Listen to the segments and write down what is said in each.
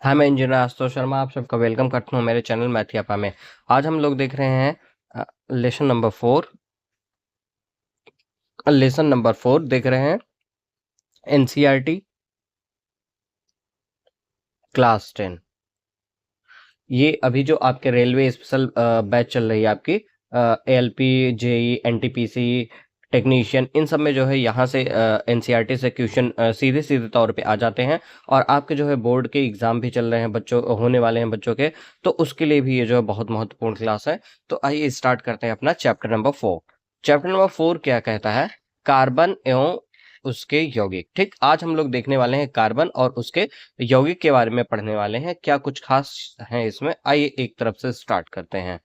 हाँ, मैं इंजीनियर आशुतोष शर्मा आप सबका वेलकम करता हूँ मेरे चैनल मैथियापा में। आज हम लोग देख रहे हैं लेसन नंबर 4 देख रहे हैं एनसीईआरटी क्लास 10। ये अभी जो आपके रेलवे स्पेशल बैच चल रही है आपकी एएलपी जेई एनटीपीसी टेक्नीशियन, इन सब में जो है यहाँ से एनसीईआरटी से क्वेश्चन सीधे सीधे तौर पे आ जाते हैं। और आपके जो है बोर्ड के एग्जाम भी चल रहे हैं, बच्चों होने वाले हैं बच्चों के, तो उसके लिए भी ये जो है बहुत महत्वपूर्ण क्लास है। तो आइए स्टार्ट करते हैं अपना चैप्टर नंबर 4। चैप्टर नंबर 4 क्या कहता है? कार्बन एवं उसके यौगिक। ठीक, आज हम लोग देखने वाले हैं कार्बन और उसके यौगिक के बारे में पढ़ने वाले हैं। क्या कुछ खास है इसमें, आइए एक तरफ से स्टार्ट करते हैं।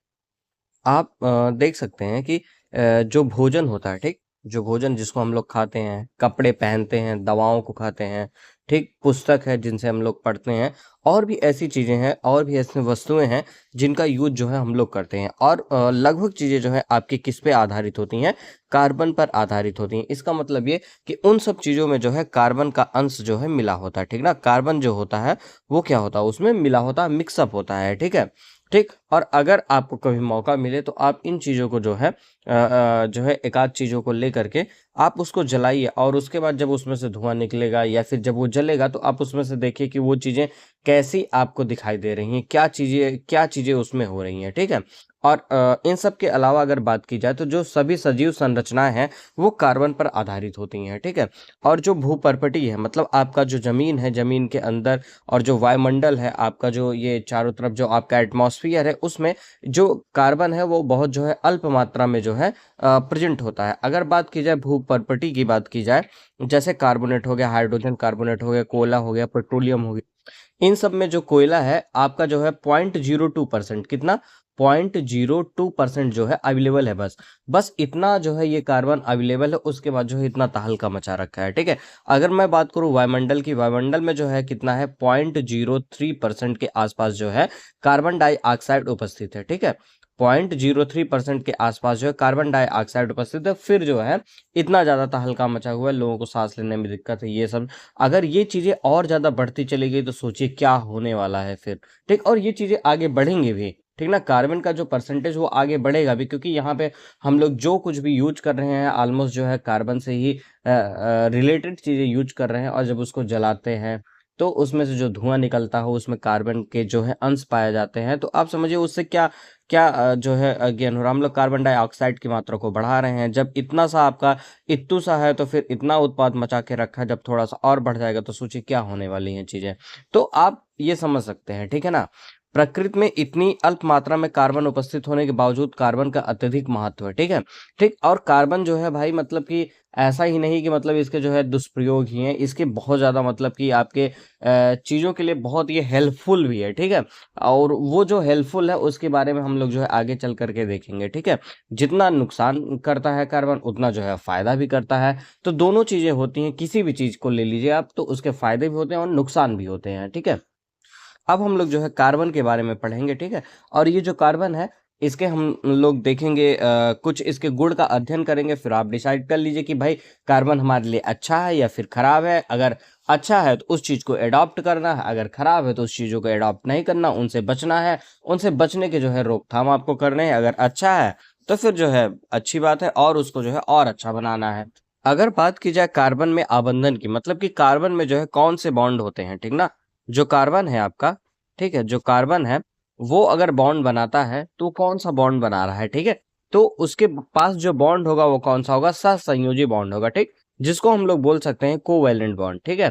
आप देख सकते हैं कि जो भोजन होता है, ठीक, जो भोजन जिसको हम लोग खाते हैं, कपड़े पहनते हैं, दवाओं को खाते हैं, ठीक, पुस्तक है जिनसे हम लोग पढ़ते हैं, और भी ऐसी चीजें हैं और भी ऐसी वस्तुएं हैं जिनका यूज जो है हम लोग करते हैं। और लगभग चीजें जो है आपकी किस पे आधारित होती हैं? कार्बन पर आधारित होती हैं। इसका मतलब ये कि उन सब चीजों में जो है कार्बन का अंश जो है मिला होता है। ठीक ना, कार्बन जो होता है वो क्या होता है, उसमें मिला होता है, मिक्सअप होता है। ठीक है, ठीक। और अगर आपको कभी मौका मिले तो आप इन चीज़ों को जो है जो है एक आध चीज़ों को ले करके आप उसको जलाइए, और उसके बाद जब उसमें से धुआं निकलेगा या फिर जब वो जलेगा तो आप उसमें से देखिए कि वो चीज़ें कैसी आपको दिखाई दे रही हैं, क्या चीज़ें उसमें हो रही हैं। ठीक है, और इन सब के अलावा अगर बात की जाए तो जो सभी सजीव संरचनाएं हैं वो कार्बन पर आधारित होती हैं। ठीक है, और जो भूपर्पटी है, मतलब आपका जो जमीन है, जमीन के अंदर, और जो वायुमंडल है आपका, जो ये चारों तरफ जो आपका एटमॉस्फेयर है, उसमें जो कार्बन है वो बहुत जो है अल्प मात्रा में जो है प्रेजेंट होता है। अगर बात की जाए भूपर्पटी की बात की जाए, जैसे कार्बोनेट हो गया, हाइड्रोजन कार्बोनेट हो गया, कोयला हो गया, पेट्रोलियम हो गया, इन सब में जो कोयला है आपका जो है 0.02%, कितना, 0.02% जो है अवेलेबल है। बस बस इतना जो है ये कार्बन अवेलेबल है, उसके बाद जो है इतना तहलका मचा रखा है। ठीक है, अगर मैं बात करूं वायुमंडल की, वायुमंडल में जो है कितना है, 0.03% के आसपास जो है कार्बन डाइऑक्साइड उपस्थित है। ठीक है, 0.03% के आसपास जो है कार्बन डाइऑक्साइड उपस्थित है। फिर जो है इतना ज्यादा तहलका मचा हुआ है, लोगों को सांस लेने में दिक्कत है, ये सब। अगर ये चीजें और ज्यादा बढ़ती चली गई तो सोचिए क्या होने वाला है फिर। ठीक, और ये चीजें आगे बढ़ेंगी भी। ठीक ना, कार्बन का जो परसेंटेज वो आगे बढ़ेगा भी, क्योंकि यहाँ पे हम लोग जो कुछ भी यूज कर रहे हैं ऑलमोस्ट जो है कार्बन से ही रिलेटेड चीजें यूज कर रहे हैं। और जब उसको जलाते हैं तो उसमें से जो धुआं निकलता है उसमें कार्बन के जो है अंश पाए जाते हैं। तो आप समझिए उससे क्या क्या जो है अज्ञान हो रहा, हम लोग कार्बन डाइऑक्साइड की मात्रा को बढ़ा रहे हैं। जब इतना सा आपका इत्तू सा है तो फिर इतना उत्पाद मचा के रखा है, जब थोड़ा सा और बढ़ जाएगा तो सोचिए क्या होने वाली हैं चीजें। तो आप ये समझ सकते हैं। ठीक है ना, प्रकृति में इतनी अल्प मात्रा में कार्बन उपस्थित होने के बावजूद कार्बन का अत्यधिक महत्व है। ठीक है, ठीक। और कार्बन जो है भाई, मतलब कि ऐसा ही नहीं कि मतलब इसके जो है दुष्प्रयोग ही हैं, इसके बहुत ज्यादा मतलब कि आपके चीजों के लिए बहुत ये हेल्पफुल भी है। ठीक है, और वो जो हेल्पफुल है उसके बारे में हम लोग जो है आगे चल करके देखेंगे। ठीक है, जितना नुकसान करता है कार्बन उतना जो है फायदा भी करता है। तो दोनों चीजें होती हैं, किसी भी चीज को ले लीजिए आप, तो उसके फायदे भी होते हैं और नुकसान भी होते हैं। ठीक है, अब हम लोग जो है कार्बन के बारे में पढ़ेंगे। ठीक है, और ये जो कार्बन है इसके हम लोग देखेंगे, कुछ इसके गुण का अध्ययन करेंगे, फिर आप डिसाइड कर लीजिए कि भाई कार्बन हमारे लिए अच्छा है या फिर खराब है। अगर अच्छा है तो उस चीज को एडॉप्ट करना है, अगर खराब है तो उस चीजों को एडॉप्ट नहीं करना, उनसे बचना है, उनसे बचने के जो है रोकथाम आपको करने हैं। अगर अच्छा है तो फिर जो है अच्छी बात है, और उसको जो है और अच्छा बनाना है। अगर बात की जाए कार्बन में आबंधन की, मतलब कि कार्बन में जो है कौन से बॉन्ड होते हैं, ठीक ना, जो कार्बन है आपका, ठीक है, जो कार्बन है वो अगर बॉन्ड बनाता है तो कौन सा बॉन्ड बना रहा है? ठीक है, तो उसके पास जो बॉन्ड होगा वो कौन सा होगा? सहसंयोजी बॉन्ड होगा। ठीक, जिसको हम लोग बोल सकते हैं कोवैलेंट बॉन्ड। ठीक है,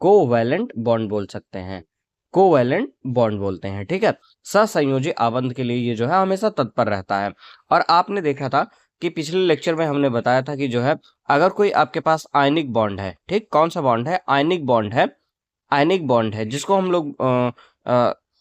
कोवैलेंट बॉन्ड बोल सकते हैं, कोवैलेंट बॉन्ड बोलते हैं। ठीक है, सहसंयोजी आबंध के लिए ये जो है हमेशा तत्पर रहता है। और आपने देखा था कि पिछले लेक्चर में हमने बताया था कि जो है अगर कोई आपके पास आयनिक बॉन्ड है, ठीक, कौन सा बॉन्ड है? आयनिक बॉन्ड है, आयनिक बॉन्ड है, जिसको हम लोग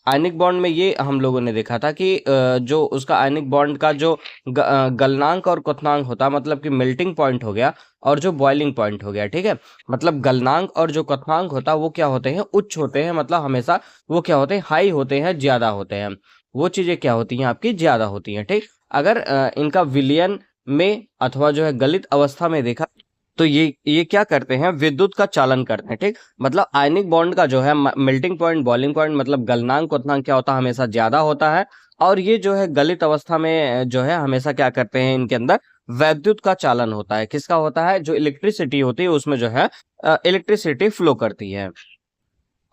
आयनिक बॉन्ड में ये हम लोगों ने देखा था कि जो उसका आयनिक बॉन्ड का जो गलनांक और क्वथनांक होता है, मतलब कि मेल्टिंग पॉइंट हो गया और जो बॉइलिंग पॉइंट हो गया। ठीक है, मतलब गलनांक और जो क्वथनांक होता है वो क्या होते हैं? उच्च होते हैं, मतलब हमेशा वो क्या होते हैं? हाई होते हैं, ज्यादा होते हैं। वो चीजें क्या होती हैं? आपकी ज्यादा होती हैं। ठीक, अगर इनका विलयन में अथवा जो है गलित अवस्था में देखा तो ये क्या करते हैं, विद्युत का चालन करते हैं, ठीक। मतलब आयनिक बॉन्ड का जो है मेल्टिंग पॉइंट, बॉइलिंग पॉइंट, मतलब गलनांक क्वथनांक क्या होता है, हमेशा ज्यादा होता है। और ये जो है गलित अवस्था में जो है हमेशा क्या करते हैं, इनके अंदर वैद्युत का चालन होता है। किसका होता है, जो इलेक्ट्रिसिटी होती है उसमें जो है इलेक्ट्रिसिटी फ्लो करती है।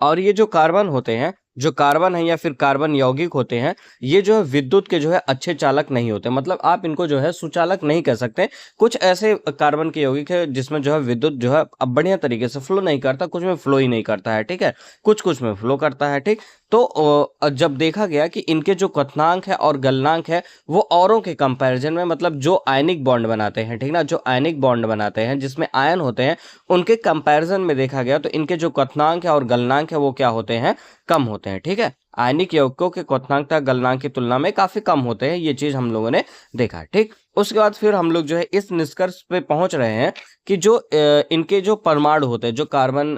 और ये जो कार्बन होते हैं, जो कार्बन है या फिर कार्बन यौगिक होते हैं, ये जो है विद्युत के जो है अच्छे चालक नहीं होते, मतलब आप इनको जो है सुचालक नहीं कह सकते। कुछ ऐसे कार्बन के यौगिक है जिसमें जो है विद्युत जो है अब बढ़िया तरीके से फ्लो नहीं करता, कुछ में फ्लो ही नहीं करता है, ठीक है, कुछ कुछ में फ्लो करता है, ठीक। तो जब देखा गया कि इनके जो क्वथनांक है और गलनांक है वो औरों के कंपैरिजन में, मतलब जो आयनिक बॉन्ड बनाते हैं, ठीक ना, जो आयनिक बॉन्ड बनाते हैं जिसमें आयन होते हैं, उनके कंपैरिजन में देखा गया तो इनके जो क्वथनांक है और गलनांक है वो क्या होते हैं, कम होते हैं, ठीक है। आयनिक यौगिकों के क्वथनांक तथा गलनांक की तुलना में काफी कम होते हैं, ये चीज हम लोगों ने देखा है, ठीक। उसके बाद फिर हम लोग जो है इस निष्कर्ष पे पहुंच रहे हैं कि जो इनके जो परमाणु होते हैं, जो कार्बन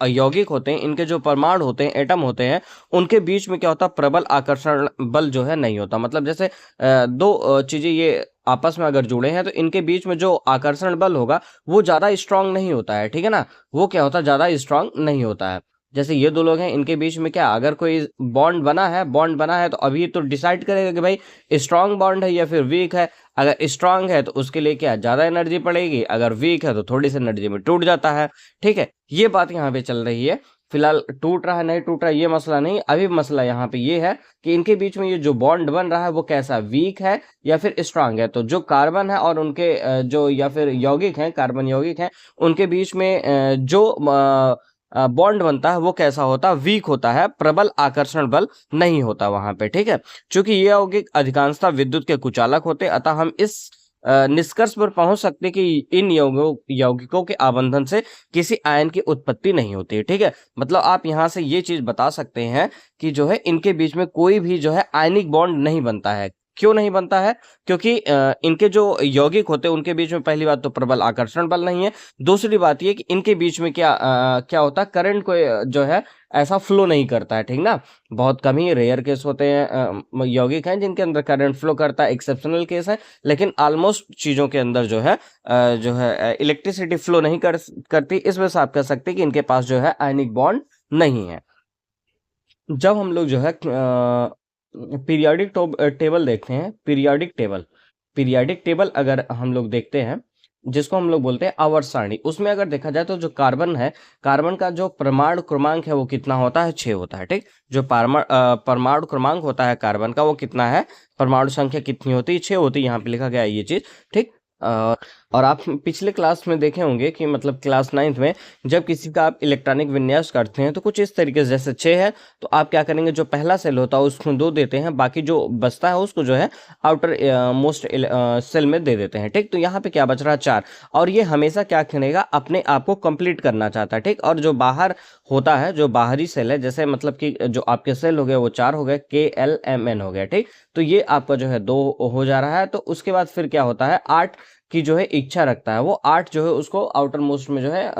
यौगिक होते हैं, इनके जो परमाणु होते हैं, एटम होते हैं, उनके बीच में क्या होता है, प्रबल आकर्षण बल जो है नहीं होता। मतलब जैसे दो चीजें ये आपस में अगर जुड़े हैं तो इनके बीच में जो आकर्षण बल होगा वो ज्यादा स्ट्रांग नहीं होता है, ठीक है ना, वो क्या होता है, ज्यादा स्ट्रांग नहीं होता है। जैसे ये दो लोग हैं, इनके बीच में क्या, अगर कोई बॉन्ड बना है तो अभी तो डिसाइड करेगा कि भाई स्ट्रांग बॉन्ड है या फिर वीक है। अगर स्ट्रांग है तो उसके लिए क्या, ज्यादा एनर्जी पड़ेगी, अगर वीक है तो थोड़ी सी एनर्जी में टूट जाता है, ठीक है। ये बात यहाँ पे चल रही है। फिलहाल टूट रहा है नहीं टूट रहा है ये मसला नहीं, अभी मसला यहाँ पे ये है कि इनके बीच में ये जो बॉन्ड बन रहा है वो कैसा, वीक है या फिर स्ट्रांग है। तो जो कार्बन है और उनके जो या फिर यौगिक हैं, कार्बन यौगिक हैं, उनके बीच में जो बॉन्ड बनता है वो कैसा होता है, वीक होता है, प्रबल आकर्षण बल नहीं होता वहां पे, ठीक है। चूंकि ये यौगिक अधिकांशतः विद्युत के कुचालक होते, अतः हम इस निष्कर्ष पर पहुंच सकते कि इन यौगिकों के आबंधन से किसी आयन की उत्पत्ति नहीं होती है, ठीक है। मतलब आप यहां से ये चीज बता सकते हैं कि जो है इनके बीच में कोई भी जो है आयनिक बॉन्ड नहीं बनता है। क्यों नहीं बनता है, क्योंकि इनके जो यौगिक होते हैं उनके बीच में पहली बात तो प्रबल आकर्षण बल नहीं है, दूसरी बात ये कि इनके बीच में क्या होता है, करंट को जो है ऐसा फ्लो नहीं करता है, ठीक ना। बहुत कम ही रेयर केस होते हैं, यौगिक हैं जिनके अंदर करंट फ्लो करता है, एक्सेप्शनल केस है, लेकिन ऑलमोस्ट चीजों के अंदर जो है इलेक्ट्रिसिटी फ्लो नहीं करती। इस वजह से आप कह सकते हैं कि इनके पास जो है आयनिक बॉन्ड नहीं है। जब हम लोग जो है पीरियोडिक टेबल देखते हैं, पीरियोडिक टेबल अगर हम लोग देखते हैं, जिसको हम लोग बोलते हैं आवर्त सारणी, उसमें अगर देखा जाए तो जो कार्बन है, कार्बन का जो परमाणु क्रमांक है वो कितना होता है, 6 होता है, ठीक। जो परमाणु क्रमांक होता है कार्बन का वो कितना है, परमाणु संख्या कितनी होती है, 6 होती है, यहाँ पे लिखा गया है ये चीज, ठीक। और आप पिछले क्लास में देखे होंगे कि मतलब क्लास 9th में जब किसी का आप इलेक्ट्रॉनिक विन्यास करते हैं तो कुछ इस तरीके से, जैसे 6 है तो आप क्या करेंगे, जो पहला सेल होता है उसको 2 देते हैं, बाकी जो बचता है उसको जो है आउटर मोस्ट सेल में दे देते हैं, ठीक। तो यहाँ पे क्या बच रहा है, 4। और ये हमेशा क्या करेगा, अपने आप को कंप्लीट करना चाहता है, ठीक। और जो बाहर होता है, जो बाहरी सेल है, जैसे मतलब कि जो आपके सेल हो गए वो 4 हो गए, KLMN हो गया, ठीक। तो ये आपका जो है 2 हो जा रहा है। तो उसके बाद फिर क्या होता है, 8 की जो है इच्छा रखता है, वो 8 जो है उसको आउटर मोस्ट में जो है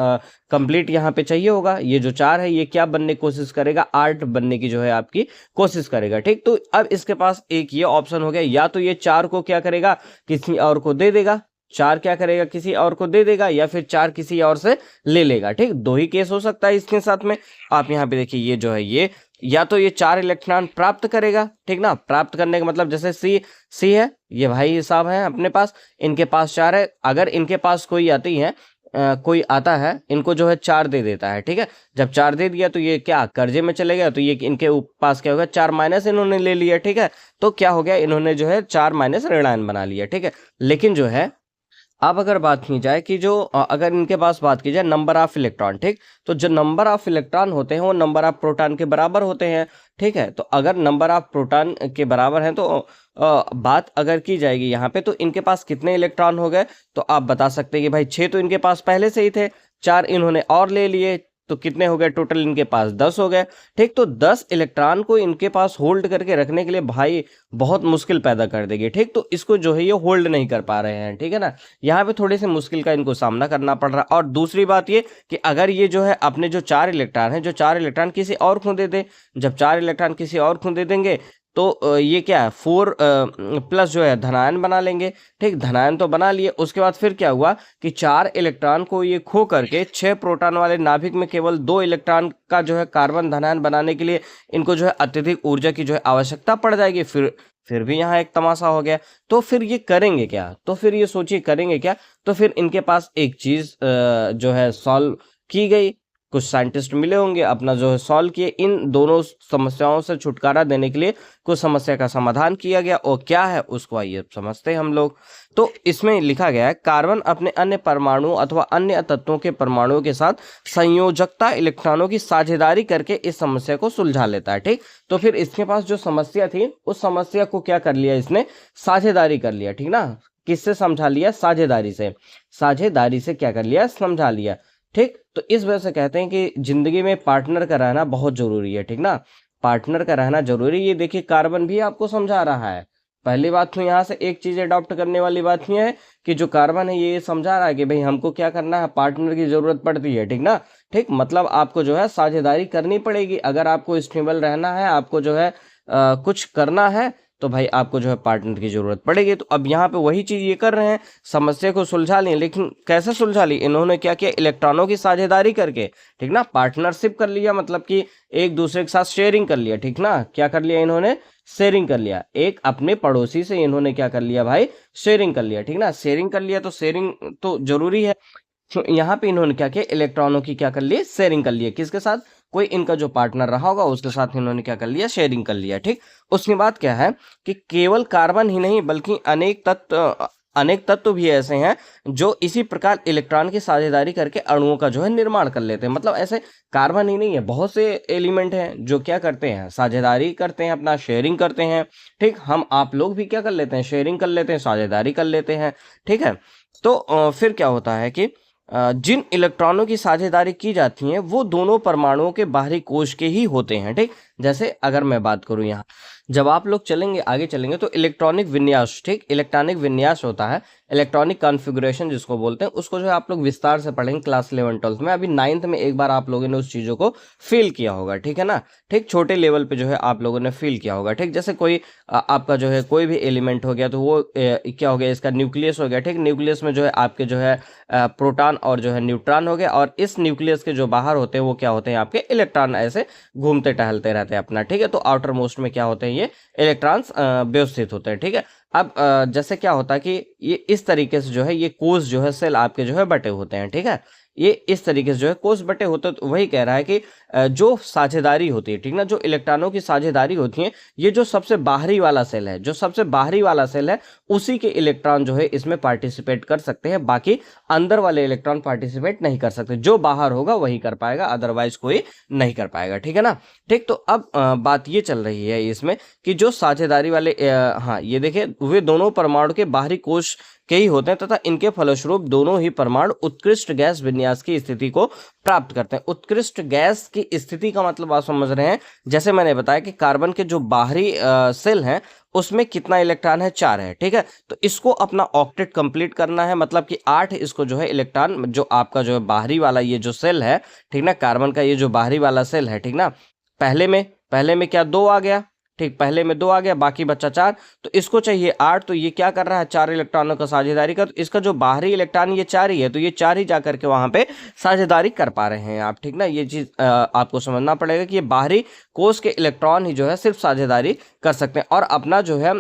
कंप्लीट यहाँ पे चाहिए होगा। ये जो 4 है ये क्या बनने की कोशिश करेगा, 8 बनने की जो है आपकी कोशिश करेगा, ठीक। तो अब इसके पास एक ये ऑप्शन हो गया, या तो ये 4 को क्या करेगा, किसी और को दे देगा, 4 क्या करेगा, किसी और को दे देगा, या फिर 4 किसी और से ले लेगा, ठीक। 2 ही केस हो सकता है इसके साथ में। आप यहाँ पे देखिए ये जो है ये या तो ये 4 इलेक्ट्रॉन प्राप्त करेगा, ठीक ना। प्राप्त करने का मतलब जैसे सी है, ये भाई साहब है अपने पास, इनके पास 4 है, अगर इनके पास कोई आती है कोई आता है, इनको जो है 4 दे देता है, ठीक है। जब 4 दे दिया तो ये क्या कर्जे में चले गया, तो ये इनके पास क्या होगा, 4 माइनस इन्होंने ले लिया, ठीक है। तो क्या हो गया, इन्होंने जो है 4 माइनस ऋणायन बना लिया, ठीक है। लेकिन जो है अब अगर बात की जाए कि जो अगर इनके पास बात की जाए नंबर ऑफ इलेक्ट्रॉन, ठीक, तो जो नंबर ऑफ इलेक्ट्रॉन होते हैं वो नंबर ऑफ प्रोटॉन के बराबर होते हैं, ठीक है। तो अगर नंबर ऑफ प्रोटॉन के बराबर हैं तो बात अगर की जाएगी यहाँ पे, तो इनके पास कितने इलेक्ट्रॉन हो गए, तो आप बता सकते हैं कि भाई 6 तो इनके पास पहले से ही थे, 4 इन्होंने और ले लिए, तो कितने हो गए टोटल, इनके पास 10 हो गए, ठीक। तो 10 इलेक्ट्रॉन को इनके पास होल्ड करके रखने के लिए भाई बहुत मुश्किल पैदा कर देगी, ठीक। तो इसको जो है ये होल्ड नहीं कर पा रहे हैं, ठीक है ना। यहाँ पे थोड़ी सी मुश्किल का इनको सामना करना पड़ रहा है। और दूसरी बात ये कि अगर ये जो है अपने जो 4 इलेक्ट्रॉन है, जो 4 इलेक्ट्रॉन किसी और को दे दे, जब 4 इलेक्ट्रॉन किसी और को दे देंगे तो ये क्या है 4 प्लस जो है धनायन बना लेंगे। ठीक, धनायन तो बना लिए। उसके बाद फिर क्या हुआ कि 4 इलेक्ट्रॉन को ये खो करके 6 प्रोटॉन वाले नाभिक में केवल 2 इलेक्ट्रॉन का जो है कार्बन धनायन बनाने के लिए इनको जो है अत्यधिक ऊर्जा की जो है आवश्यकता पड़ जाएगी। फिर भी यहाँ एक तमाशा हो गया। तो फिर ये करेंगे क्या, तो फिर ये सोचिए करेंगे क्या। तो फिर इनके पास एक चीज जो है सॉल्व की गई, कुछ साइंटिस्ट मिले होंगे, अपना जो है सॉल्व किए, इन दोनों समस्याओं से छुटकारा देने के लिए कुछ समस्या का समाधान किया गया। और क्या है उसको आइए समझते हैं हम लोग। तो इसमें लिखा गया है कार्बन अपने अन्य परमाणु अथवा अन्य तत्वों के परमाणुओं के साथ संयोजकता इलेक्ट्रॉनों की साझेदारी करके इस समस्या को सुलझा लेता है। ठीक, तो फिर इसके पास जो समस्या थी उस समस्या को क्या कर लिया इसने, साझेदारी कर लिया। ठीक ना, किससे समझा लिया, साझेदारी से। साझेदारी से क्या कर लिया, समझा लिया। ठीक, तो इस वजह से कहते हैं कि जिंदगी में पार्टनर का रहना बहुत जरूरी है। ठीक ना, पार्टनर का रहना जरूरी। ये देखिए कार्बन भी आपको समझा रहा है। पहली बात तो यहाँ से एक चीज अडॉप्ट करने वाली बात ये है कि जो कार्बन है ये समझा रहा है कि भाई हमको क्या करना है, पार्टनर की जरूरत पड़ती है। ठीक ना, ठीक, मतलब आपको जो है साझेदारी करनी पड़ेगी। अगर आपको स्टेबल रहना है, आपको जो है कुछ करना है, तो भाई आपको जो है पार्टनर की जरूरत पड़ेगी। तो अब यहाँ पे वही चीज ये कर रहे हैं, समस्या को सुलझा ली। लेकिन कैसे सुलझा ली, इन्होंने क्या किया, इलेक्ट्रॉनों की साझेदारी करके। ठीक ना, पार्टनरशिप कर लिया, मतलब कि एक दूसरे के साथ शेयरिंग कर लिया। ठीक ना, क्या कर लिया इन्होंने, शेयरिंग कर लिया। एक अपने पड़ोसी से इन्होंने क्या कर लिया भाई, शेयरिंग कर लिया। ठीक ना, शेयरिंग कर लिया, तो शेयरिंग तो जरूरी है। तो यहाँ पे इन्होंने क्या किया, इलेक्ट्रॉनों की क्या कर ली, शेयरिंग कर लिया। किसके साथ, कोई इनका जो पार्टनर रहा होगा उसके साथ इन्होंने क्या कर लिया, शेयरिंग कर लिया। ठीक, उसके बाद क्या है कि केवल कार्बन ही नहीं बल्कि अनेक तत्व भी ऐसे हैं जो इसी प्रकार इलेक्ट्रॉन की साझेदारी करके अणुओं का जो है निर्माण कर लेते हैं। मतलब ऐसे कार्बन ही नहीं है, बहुत से एलिमेंट हैं जो क्या करते हैं, साझेदारी करते हैं, अपना शेयरिंग करते हैं। ठीक, हम आप लोग भी क्या कर लेते हैं, शेयरिंग कर लेते हैं, साझेदारी कर लेते हैं। ठीक है, तो फिर क्या होता है कि जिन इलेक्ट्रॉनों की साझेदारी की जाती है वो दोनों परमाणुओं के बाहरी कोश के ही होते हैं। ठीक, जैसे अगर मैं बात करूं यहाँ, जब आप लोग चलेंगे आगे चलेंगे तो इलेक्ट्रॉनिक विन्यास, ठीक, इलेक्ट्रॉनिक विन्यास होता है, इलेक्ट्रॉनिक कॉन्फ़िगरेशन जिसको बोलते हैं, उसको जो है आप लोग विस्तार से पढ़ेंगे क्लास 11 12 में। अभी 9th में एक बार आप लोगों ने उस चीज़ों को फील किया होगा। ठीक है ना, ठीक, छोटे लेवल पे जो है आप लोगों ने फील किया होगा। ठीक, जैसे कोई आपका जो है कोई भी एलिमेंट हो गया तो वो क्या हो गया, इसका न्यूक्लियस हो गया। ठीक, न्यूक्लियस में जो है आपके जो है प्रोटॉन और जो है न्यूट्रॉन हो गया, और इस न्यूक्लियस के जो बाहर होते हैं वो क्या होते हैं, आपके इलेक्ट्रॉन ऐसे घूमते टहलते रहते हैं अपना। ठीक है, तो आउटर मोस्ट में क्या होते हैं, ये इलेक्ट्रॉन्स व्यवस्थित होते हैं। ठीक है, अब जैसे क्या होता है कि ये इस तरीके से जो है ये कोष जो है सेल आपके जो है बटे होते हैं। ठीक है, ये इस तरीके से जो है कोष बटे होते हैं। तो वही कह रहा है कि जो साझेदारी होती है, ठीक ना, जो इलेक्ट्रॉनों की साझेदारी होती है, ये जो सबसे बाहरी वाला सेल है, जो सबसे बाहरी वाला सेल है उसी के इलेक्ट्रॉन जो है इसमें पार्टिसिपेट कर सकते हैं, बाकी अंदर वाले इलेक्ट्रॉन पार्टिसिपेट नहीं कर सकते। जो बाहर होगा वही कर पाएगा, अदरवाइज कोई नहीं कर पाएगा। ठीक है ना, ठीक, तो अब बात ये चल रही है इसमें कि जो साझेदारी वाले हाँ ये देखिए वे दोनों परमाणु के बाहरी कोश के ही होते हैं तथा इनके फलस्वरूप दोनों ही परमाणु उत्कृष्ट गैस विन्यास की स्थिति को प्राप्त करते हैं। उत्कृष्ट गैस की स्थिति का मतलब आप समझ रहे हैं, जैसे मैंने बताया कि कार्बन के जो बाहरी सेल हैं उसमें कितना इलेक्ट्रॉन है, 4 है। ठीक है, तो इसको अपना ऑक्टेट कंप्लीट करना है, मतलब कि 8 इसको जो है इलेक्ट्रॉन, जो आपका जो है बाहरी वाला ये जो सेल है, ठीक ना, कार्बन का ये जो बाहरी वाला सेल है, ठीक ना, पहले में क्या 2 आ गया। ठीक, पहले में 2 आ गया, बाकी बच्चा 4, तो इसको चाहिए 8। तो ये क्या कर रहा है, 4 इलेक्ट्रॉनों का साझेदारी कर, तो इसका जो बाहरी इलेक्ट्रॉन ये 4 ही है, तो ये 4 ही जा करके वहां पे साझेदारी कर पा रहे हैं आप। ठीक ना, ये चीज आपको समझना पड़ेगा कि ये बाहरी कोष के इलेक्ट्रॉन ही जो है सिर्फ साझेदारी कर सकते हैं, और अपना जो है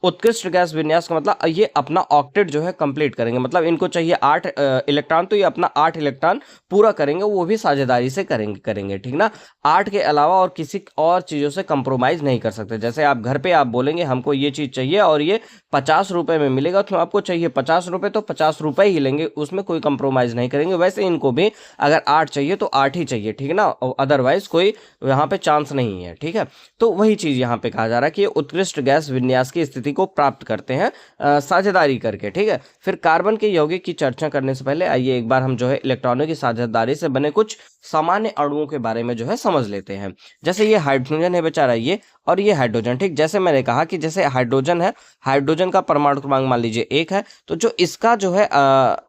उत्कृष्ट गैस विन्यास का मतलब ये अपना ऑक्टेट जो है कंप्लीट करेंगे। मतलब इनको चाहिए 8 इलेक्ट्रॉन, तो ये अपना 8 इलेक्ट्रॉन पूरा करेंगे, वो भी साझेदारी से करेंगे। ठीक ना, 8 के अलावा और किसी और चीजों से कंप्रोमाइज नहीं कर सकते। जैसे आप घर पे आप बोलेंगे हमको ये चीज चाहिए और ये 50 रुपए में मिलेगा, तो आपको चाहिए 50 रुपए, तो 50 रुपए ही लेंगे, उसमें कोई कंप्रोमाइज नहीं करेंगे। वैसे इनको भी अगर 8 चाहिए तो 8 ही चाहिए। ठीक है ना, अदरवाइज कोई यहाँ पे चांस नहीं है। ठीक है, तो वही चीज यहाँ पे कहा जा रहा है कि उत्कृष्ट गैस विन्यास की स्थिति को प्राप्त करते हैं साझेदारी करके। ठीक है, फिर कार्बन के यौगिक की चर्चा करने से पहले आइए एक बार हम जो है इलेक्ट्रॉनों की साझेदारी से बने कुछ सामान्य अणुओं के बारे में जो है समझ लेते हैं। जैसे ये हाइड्रोजन है बेचारा, ये और ये हाइड्रोजन, ठीक। जैसे मैंने कहा कि जैसे हाइड्रोजन है, हाइड्रोजन का परमाणु क्रमांक मान लीजिए 1 है, तो जो इसका जो है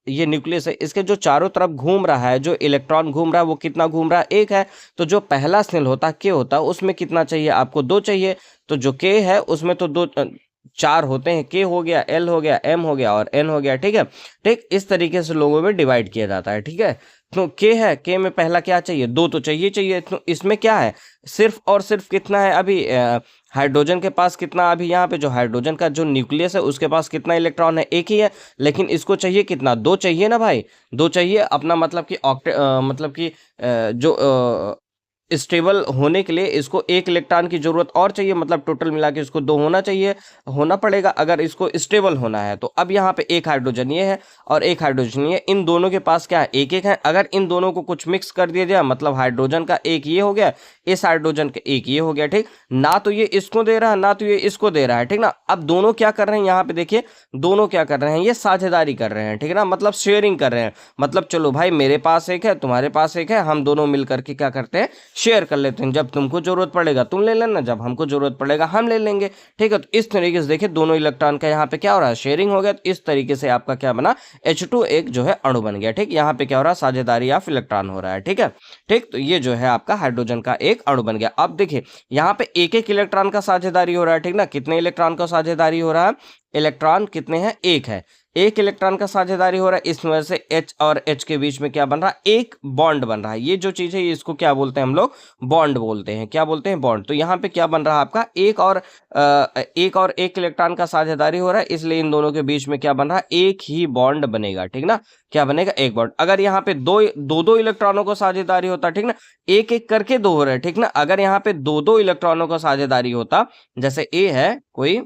ये न्यूक्लियस है, इसके जो चारों तरफ घूम रहा है, जो इलेक्ट्रॉन घूम रहा है वो कितना घूम रहा है, 1 है। तो जो पहला स्नेल होता है, के होता है, उसमें कितना चाहिए आपको, 2 चाहिए। तो जो के है उसमें तो 2 4 होते हैं, के हो गया, एल हो गया, एम हो गया और एन हो गया, ठीक है। ठीक इस तरीके से लोगों में डिवाइड किया जाता है, ठीक है। तो के है, के में पहला क्या चाहिए, 2 तो चाहिए चाहिए। तो इसमें क्या है, सिर्फ और सिर्फ कितना है अभी हाइड्रोजन के पास कितना, अभी यहाँ पे जो हाइड्रोजन का जो न्यूक्लियस है उसके पास कितना इलेक्ट्रॉन है, 1 ही है। लेकिन इसको चाहिए कितना, 2 चाहिए ना भाई, 2 चाहिए अपना, मतलब कि मतलब कि जो स्टेबल होने के लिए इसको 1 इलेक्ट्रॉन की जरूरत और चाहिए, मतलब टोटल मिला के इसको 2 होना चाहिए, होना पड़ेगा अगर इसको स्टेबल होना है। तो अब यहाँ पे 1 हाइड्रोजन ये है और 1 हाइड्रोजन ये, इन दोनों के पास क्या है, 1 है। अगर इन दोनों को कुछ मिक्स कर दिया जाए, मतलब हाइड्रोजन का 1 ये हो गया, इस हाइड्रोजन का 1 ये हो गया, ठीक। ना तो ये इसको दे रहा है, ना तो ये इसको दे रहा है, ठीक ना। अब दोनों क्या कर रहे हैं, यहाँ पे देखिए, दोनों क्या कर रहे हैं, ये साझेदारी कर रहे हैं, ठीक है ना, मतलब शेयरिंग कर रहे हैं। मतलब चलो भाई, मेरे पास 1 है, तुम्हारे पास 1 है, हम दोनों मिलकर के क्या करते हैं, शेयर कर लेते हैं। जब तुमको जरूरत पड़ेगा तुम ले लेना, जब हमको जरूरत पड़ेगा हम ले लेंगे, ठीक है। तो इस तरीके से देखिए, दोनों इलेक्ट्रॉन का यहाँ पे क्या हो रहा है, शेयरिंग हो गया। तो इस तरीके से आपका क्या बना, H2 एक जो है अणु बन गया, ठीक। यहाँ पे क्या हो रहा है, साझेदारी ऑफ इलेक्ट्रॉन हो रहा है, ठीक है। ठीक, तो ये जो है आपका हाइड्रोजन का एक अणु बन गया। अब देखिए यहाँ पे एक एक इलेक्ट्रॉन का साझेदारी हो रहा है, ठीक ना। कितने इलेक्ट्रॉन का साझेदारी हो रहा है, इलेक्ट्रॉन कितने हैं, 1 है। 1 इलेक्ट्रॉन का साझेदारी हो रहा है, इस वजह से H और H के बीच में क्या बन रहा है, एक बॉन्ड बन रहा है। ये जो चीज है इसको क्या बोलते हैं हम लोग, बॉन्ड बोलते हैं। क्या बोलते हैं, बॉन्ड। तो यहाँ पे क्या बन रहा है आपका, एक और 1 इलेक्ट्रॉन का साझेदारी हो रहा है, इसलिए इन दोनों के बीच में क्या बन रहा है, एक ही बॉन्ड बनेगा, ठीक ना। क्या बनेगा, एक बॉन्ड। अगर यहाँ पे दो इलेक्ट्रॉनों को साझेदारी होता, ठीक ना, एक एक करके 2 हो रहे हैं, ठीक ना। अगर यहाँ पे दो इलेक्ट्रॉनों का साझेदारी होता, जैसे ए है कोई,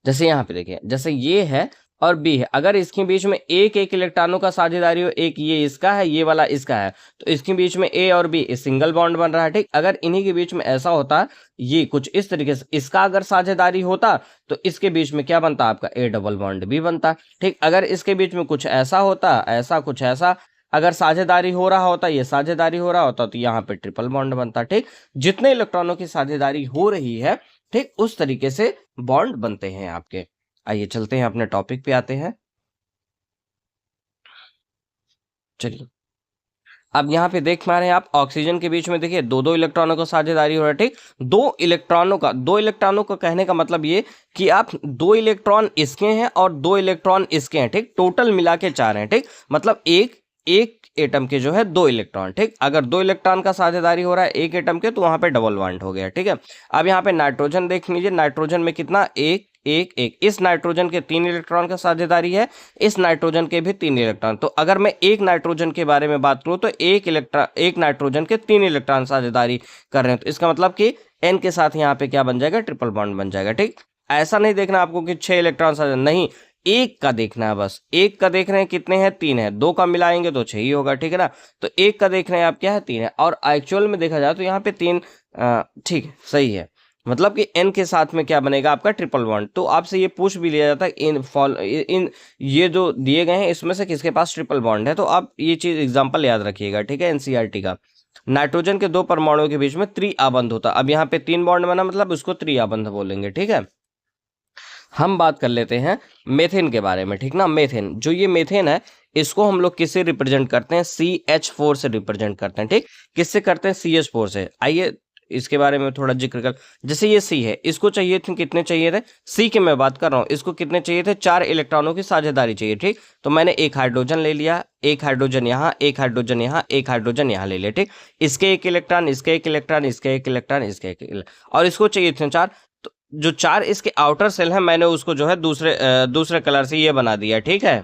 जैसे यहाँ पे देखिए, जैसे ये है और बी है, अगर इसके बीच में एक एक इलेक्ट्रॉनों का साझेदारी हो, एक ये इसका है, ये वाला इसका है, तो इसके बीच में ए और बी सिंगल बॉन्ड बन रहा है, ठीक। अगर इन्हीं के बीच में ऐसा होता, ये कुछ इस तरीके से, इसका अगर साझेदारी होता तो इसके बीच में क्या बनता आपका, ए डबल बॉन्ड भी बनता, ठीक। अगर इसके बीच में कुछ ऐसा होता, ऐसा कुछ ऐसा, अगर साझेदारी हो रहा होता, ये साझेदारी हो रहा होता, तो यहाँ पे ट्रिपल बॉन्ड बनता, ठीक। जितने इलेक्ट्रॉनों की साझेदारी हो रही है, ठीक, उस तरीके से बॉन्ड बनते हैं आपके। आइए चलते हैं अपने टॉपिक पे आते हैं। चलिए, अब यहाँ पे देख पा रहे हैं आप, ऑक्सीजन के बीच में देखिए दो इलेक्ट्रॉनों को साझेदारी हो रहा है, ठीक। दो इलेक्ट्रॉनों का कहने का मतलब ये कि आप 2 इलेक्ट्रॉन इसके हैं और 2 इलेक्ट्रॉन इसके हैं, ठीक। टोटल मिला के 4 हैं, ठीक। मतलब एक एटम के जो है 2 इलेक्ट्रॉन, ठीक। अगर 2 इलेक्ट्रॉन का साझेदारी हो रहा है एक एटम के, तो वहां पे डबल बॉन्ड हो गया, ठीक है। अब यहाँ पे नाइट्रोजन देख लीजिए, नाइट्रोजन में कितना, एक एक एक, इस नाइट्रोजन के 3 इलेक्ट्रॉन का साझेदारी है, इस नाइट्रोजन के भी 3 इलेक्ट्रॉन। तो अगर मैं एक नाइट्रोजन के बारे में बात करूं, तो एक नाइट्रोजन के 3 इलेक्ट्रॉन साझेदारी कर रहे हैं, तो इसका मतलब कि एन के साथ यहाँ पे क्या बन जाएगा, ट्रिपल बॉन्ड बन जाएगा, ठीक। ऐसा नहीं देखना आपको कि 6 इलेक्ट्रॉन साझेदारी, नहीं, एक का देखना है बस। एक का देख रहे हैं कितने हैं, 3 है, 2 का मिलाएंगे तो 6 ही होगा, ठीक है ना। तो एक का देख रहे हैं आप, क्या है, 3 है। और एक्चुअल में देखा जाए तो यहाँ पे 3, ठीक है, सही है। मतलब कि n के साथ में क्या बनेगा आपका, ट्रिपल बॉन्ड। तो आपसे ये पूछ भी लिया जाता है, इन ये जो दिए गए हैं इसमें से किसके पास ट्रिपल बॉन्ड है। तो आप ये चीज एग्जांपल याद रखिएगा, ठीक है, एनसीईआरटी का। नाइट्रोजन के 2 परमाणुओं के बीच में त्रिआबंध होता, अब यहाँ पे 3 बॉन्ड बना, मतलब उसको त्रिआबंध बोलेंगे, ठीक है। हम बात कर लेते हैं मेथेन के बारे में, ठीक ना। मेथेन, जो ये मेथेन है, इसको हम लोग किससे रिप्रेजेंट करते हैं, CH4 से रिप्रेजेंट करते हैं, ठीक। किससे करते हैं, CH4 से। आइए इसके बारे में थोड़ा जिक्र कर, जैसे ये C है, इसको चाहिए थे, कितने चाहिए थे, C की मैं बात कर रहा हूँ, इसको कितने चाहिए थे, 4 इलेक्ट्रॉनों की साझेदारी चाहिए, ठीक। तो मैंने एक हाइड्रोजन ले लिया, एक हाइड्रोजन यहाँ, एक हाइड्रोजन यहाँ, एक हाइड्रोजन यहाँ ले लिया, ठीक। इसके 1 इलेक्ट्रॉन, इसके 1 इलेक्ट्रॉन, इसके 1 इलेक्ट्रॉन, इसके 1 इलेक्ट्रॉन, और इसको चाहिए थे 4। तो जो 4 इसके आउटर सेल है, मैंने उसको जो है दूसरे कलर से ये बना दिया, ठीक है।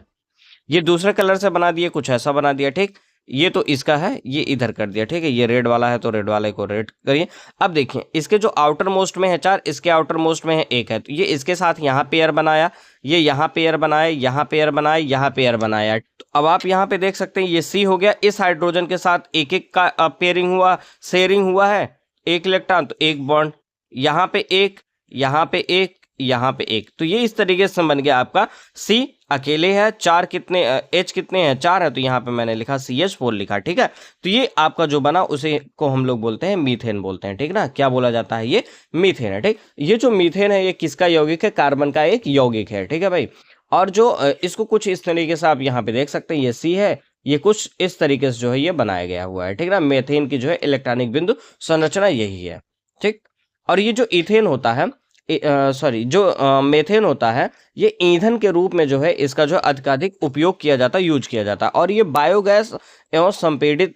ये दूसरे कलर से बना दिए, कुछ ऐसा बना दिया, ठीक। ये तो इसका है, ये इधर कर दिया, ठीक है। ये रेड वाला है तो रेड वाले को रेड करिए। अब देखिए, इसके जो आउटर मोस्ट में है 4, इसके आउटर मोस्ट में है 1 है, तो ये इसके साथ यहाँ पेयर बनाया, ये यहाँ पेयर बनाया, यहाँ पेयर बनाया, यहाँ पेयर बनाया। तो अब आप यहाँ पे देख सकते हैं, ये C हो गया, इस हाइड्रोजन के साथ एक एक का पेयरिंग हुआ, शेयरिंग हुआ है, 1 इलेक्ट्रॉन, तो 1 बॉन्ड, यहाँ पे 1, यहाँ पे 1, यहाँ पे एक, तो ये इस तरीके से बन गया आपका C अकेले है, चार कितने H कितने हैं, 4 है, तो यहाँ पे मैंने लिखा CH4 लिखा, ठीक है। तो ये आपका जो बना उसे को हम लोग बोलते हैं मीथेन बोलते हैं, ठीक ना। क्या बोला जाता है, ये मीथेन है, ठीक। ये जो मीथेन है ये किसका यौगिक है, कार्बन का एक यौगिक है, ठीक है भाई। और जो इसको कुछ इस तरीके से आप यहाँ पे देख सकते हैं, ये C है, ये कुछ इस तरीके से जो है ये बनाया गया हुआ है, ठीक ना। मेथेन की जो है इलेक्ट्रॉनिक बिंदु संरचना यही है, ठीक। और ये जो इथेन होता है, सॉरी जो मेथेन होता है, ये ईंधन के रूप में जो है इसका जो अधिकाधिक उपयोग किया जाता है, यूज किया जाता है। और ये बायोगैस एवं संपीड़ित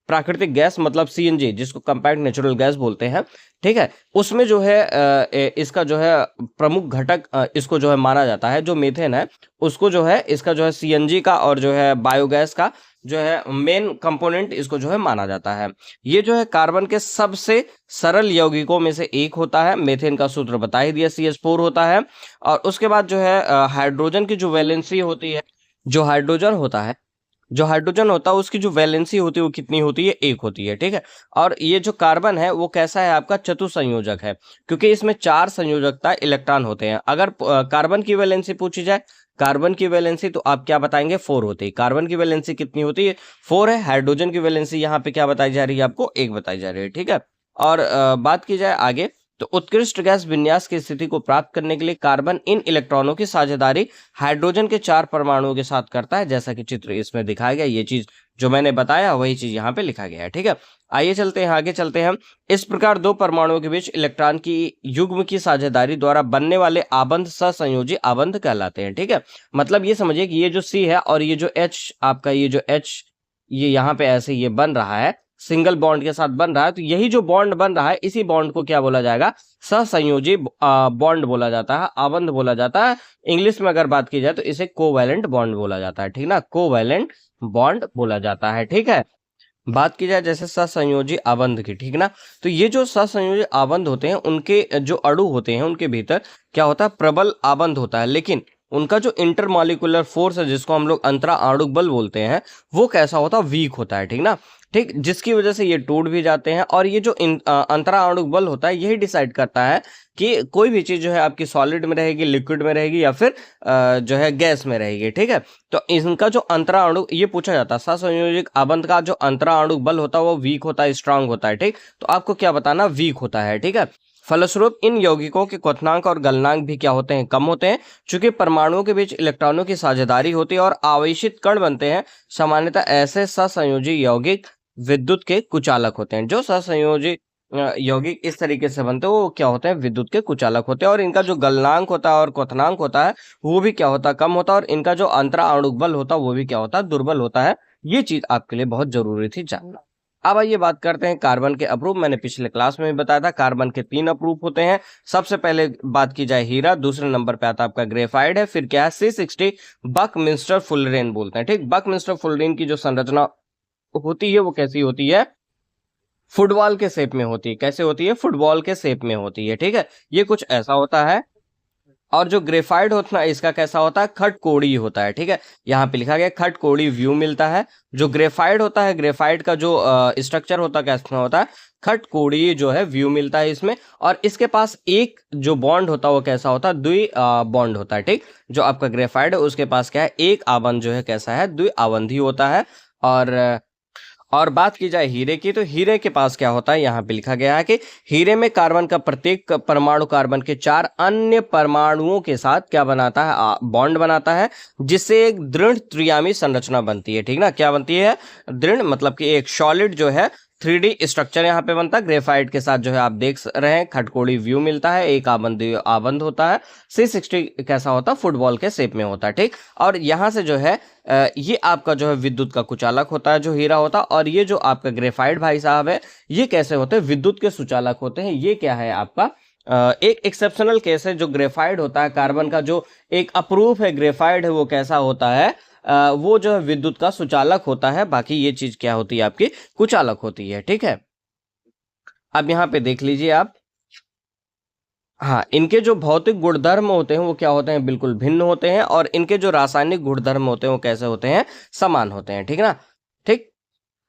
प्राकृतिक गैस मतलब CNG, जिसको कंपैक्ट नेचुरल गैस बोलते हैं, ठीक है, उसमें जो है इसका जो है प्रमुख घटक इसको जो है माना जाता है। जो मीथेन है उसको जो है इसका जो है CNG का और जो है बायोगैस का जो है मेन कंपोनेंट इसको जो है माना जाता है। ये जो है कार्बन के सबसे सरल यौगिकों में से एक होता है। मेथेन का सूत्र बता ही दिया, CH4 होता है। और उसके बाद जो है हाइड्रोजन की जो वैलेंसी होती है, जो हाइड्रोजन होता है, उसकी जो वैलेंसी होती है वो कितनी होती है, एक होती है, ठीक है। और ये जो कार्बन है वो कैसा है आपका, चतुसंयोजक है, क्योंकि इसमें 4 संयोजकता इलेक्ट्रॉन होते हैं। अगर कार्बन की वैलेंसी पूछी जाए, कार्बन की वैलेंसी, तो आप क्या बताएंगे, 4 होती है। कार्बन की वैलेंसी कितनी होती है, 4 है। हाइड्रोजन की वैलेंसी यहाँ पे क्या बताई जा रही है आपको, 1 बताई जा रही है, ठीक है। और बात की जाए आगे, तो उत्कृष्ट गैस विन्यास की स्थिति को प्राप्त करने के लिए कार्बन इन इलेक्ट्रॉनों की साझेदारी हाइड्रोजन के 4 परमाणुओं के साथ करता है, जैसा कि चित्र इसमें दिखाया गया। ये चीज जो मैंने बताया वही चीज यहाँ पे लिखा गया है, ठीक है। आइए चलते हैं आगे, चलते हैं। इस प्रकार 2 परमाणुओं के बीच इलेक्ट्रॉन की युग्म की साझेदारी द्वारा बनने वाले आबंध सहसंयोजी आबंध कहलाते हैं, ठीक है। मतलब ये समझिए कि ये जो C है और ये जो H आपका, ये जो H ये यहाँ पे ऐसे ये बन रहा है, सिंगल बॉन्ड के साथ बन रहा है, तो यही जो बॉन्ड बन रहा है इसी बॉन्ड को क्या बोला जाएगा, सहसंयोजी बॉन्ड बोला जाता है, आबंध बोला जाता है। इंग्लिश में अगर बात की जाए तो इसे कोवैलेंट बॉन्ड बोला जाता है, ठीक ना, कोवैलेंट बॉन्ड बोला जाता है, ठीक है। बात की जाए जैसे सहसंयोजी आबंध की, ठीक ना, तो ये जो सहसंयोजी आबंध होते हैं उनके जो अणु होते हैं उनके भीतर क्या होता है, प्रबल आबंध होता है, लेकिन उनका जो इंटरमॉलिक्यूलर फोर्स है जिसको हम लोग अंतरा आणुक बल बोलते हैं, वो कैसा होता है, वीक होता है, ठीक ना, ठीक, जिसकी वजह से ये टूट भी जाते हैं। और ये जो अंतरा आणुक बल होता है यही डिसाइड करता है कि कोई भी चीज जो है आपकी सॉलिड में रहेगी, लिक्विड में रहेगी, या फिर जो है गैस में रहेगी, ठीक है। तो इनका जो अंतरा आणुक, ये पूछा जाता है सहसंयोजक आबंध का जो अंतरा आणुक बल होता है वो वीक होता है, स्ट्रांग होता है, ठीक। तो आपको क्या बताना, वीक होता है, ठीक है। फलस्वरूप इन यौगिकों के क्वथनांक और गलनांक भी क्या होते हैं, कम होते हैं, चूंकि परमाणुओं के बीच इलेक्ट्रॉनों की साझेदारी होती है और आवेशित कण बनते हैं। सामान्यतः ऐसे सहसंयोजी यौगिक विद्युत के कुचालक होते हैं। जो सहसंयोजी यौगिक इस तरीके से बनते हैं वो क्या होते हैं, विद्युत के कुचालक होते हैं। और इनका जो गलनांक होता है और क्वथनांक होता है वो भी क्या होता है, कम होता है। और इनका जो अंतरा आणुक बल होता है वो भी क्या होता है, दुर्बल होता है। ये चीज आपके लिए बहुत जरूरी थी जानना। अब आइए बात करते हैं कार्बन के अप्रूप। मैंने पिछले क्लास में भी बताया था कार्बन के 3 अप्रूप होते हैं। सबसे पहले बात की जाए हीरा, दूसरे नंबर पे आता है आपका ग्रेफाइट है, फिर क्या है C60 बकमिंस्टर फुलरेन बोलते हैं, ठीक। बकमिंस्टर फुलरेन की जो संरचना होती है वो कैसी होती है, फुटबॉल के शेप में होती है। कैसे होती है, फुटबॉल के शेप में होती है, ठीक है। ये कुछ ऐसा होता है। और जो ग्रेफाइट होता है इसका कैसा होता है, खटकोड़ी होता है, ठीक है। यहाँ पे लिखा गया खटकोड़ी व्यू मिलता है। जो ग्रेफाइट होता है, ग्रेफाइट का जो स्ट्रक्चर होता है कैसा होता है, खटकोड़ी जो है व्यू मिलता है इसमें। और इसके पास एक जो बॉन्ड होता है वो कैसा होता है, द्वि बॉन्ड होता है, ठीक। जो आपका ग्रेफाइट है उसके पास क्या है, एक आबंध जो है कैसा है, द्वि आबंधी होता है। और बात की जाए हीरे की, तो हीरे के पास क्या होता है, यहाँ पे लिखा गया है कि हीरे में कार्बन का प्रत्येक परमाणु कार्बन के 4 अन्य परमाणुओं के साथ क्या बनाता है, बॉन्ड बनाता है, जिससे एक दृढ़ त्रियामी संरचना बनती है, ठीक ना। क्या बनती है, दृढ़, मतलब कि एक सॉलिड जो है 3D स्ट्रक्चर यहाँ पे बनता है। ग्रेफाइट के साथ जो है आप देख रहे हैं खटकोड़ी व्यू मिलता है, एक आबंध होता है। C60 कैसा होता है, फुटबॉल के शेप में होता है, ठीक। और यहाँ से जो है ये आपका जो है विद्युत का कुचालक होता है जो हीरा होता है। और ये जो आपका ग्रेफाइट भाई साहब है ये कैसे होते हैं, विद्युत के सुचालक होते हैं। ये क्या है आपका एक एक्सेप्शनल केस है। जो ग्रेफाइट होता है, कार्बन का जो एक अप्रूफ है ग्रेफाइट है, वो कैसा होता है, वो जो है विद्युत का सुचालक होता है। बाकी ये चीज क्या होती है आपकी, कुचालक होती है, ठीक है। अब यहाँ पे देख लीजिए आप, हाँ, इनके जो भौतिक गुणधर्म होते हैं वो क्या होते हैं, बिल्कुल भिन्न होते हैं। और इनके जो रासायनिक गुणधर्म होते हैं वो कैसे होते हैं, समान होते हैं, ठीक ना, ठीक।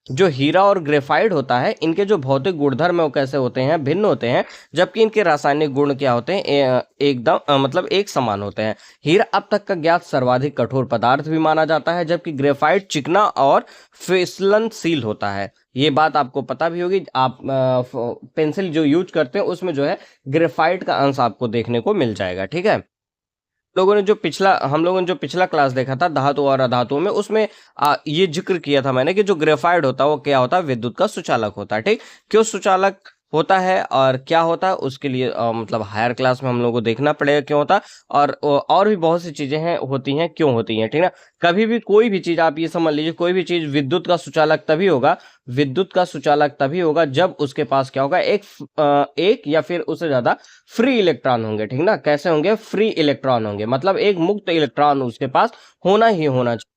जो हीरा और ग्रेफाइट होता है, इनके जो भौतिक गुणधर्म है वो कैसे होते हैं, भिन्न होते हैं, जबकि इनके रासायनिक गुण क्या होते हैं, एकदम मतलब एक समान होते हैं। हीरा अब तक का ज्ञात सर्वाधिक कठोर पदार्थ भी माना जाता है, जबकि ग्रेफाइट चिकना और फिसलनशील होता है। ये बात आपको पता भी होगी, आप पेंसिल जो यूज करते हैं उसमें जो है ग्रेफाइट का अंश आपको देखने को मिल जाएगा। ठीक है, हम लोगों ने जो पिछला क्लास देखा था धातु और अधातुओं में, उसमें ये जिक्र किया था मैंने कि जो ग्रेफाइट होता है वो क्या होता है, विद्युत का सुचालक होता है। ठीक, क्यों सुचालक होता है और क्या होता है उसके लिए मतलब हायर क्लास में हम लोगों को देखना पड़ेगा क्यों होता है, और भी बहुत सी चीजें हैं होती हैं क्यों होती हैं। ठीक ना, कभी भी कोई भी चीज आप ये समझ लीजिए, कोई भी चीज विद्युत का सुचालक तभी होगा, विद्युत का सुचालक तभी होगा जब उसके पास क्या होगा, एक या फिर उससे ज्यादा फ्री इलेक्ट्रॉन होंगे। ठीक ना, कैसे होंगे, फ्री इलेक्ट्रॉन होंगे, मतलब एक मुक्त इलेक्ट्रॉन उसके पास होना ही होना चाहिए,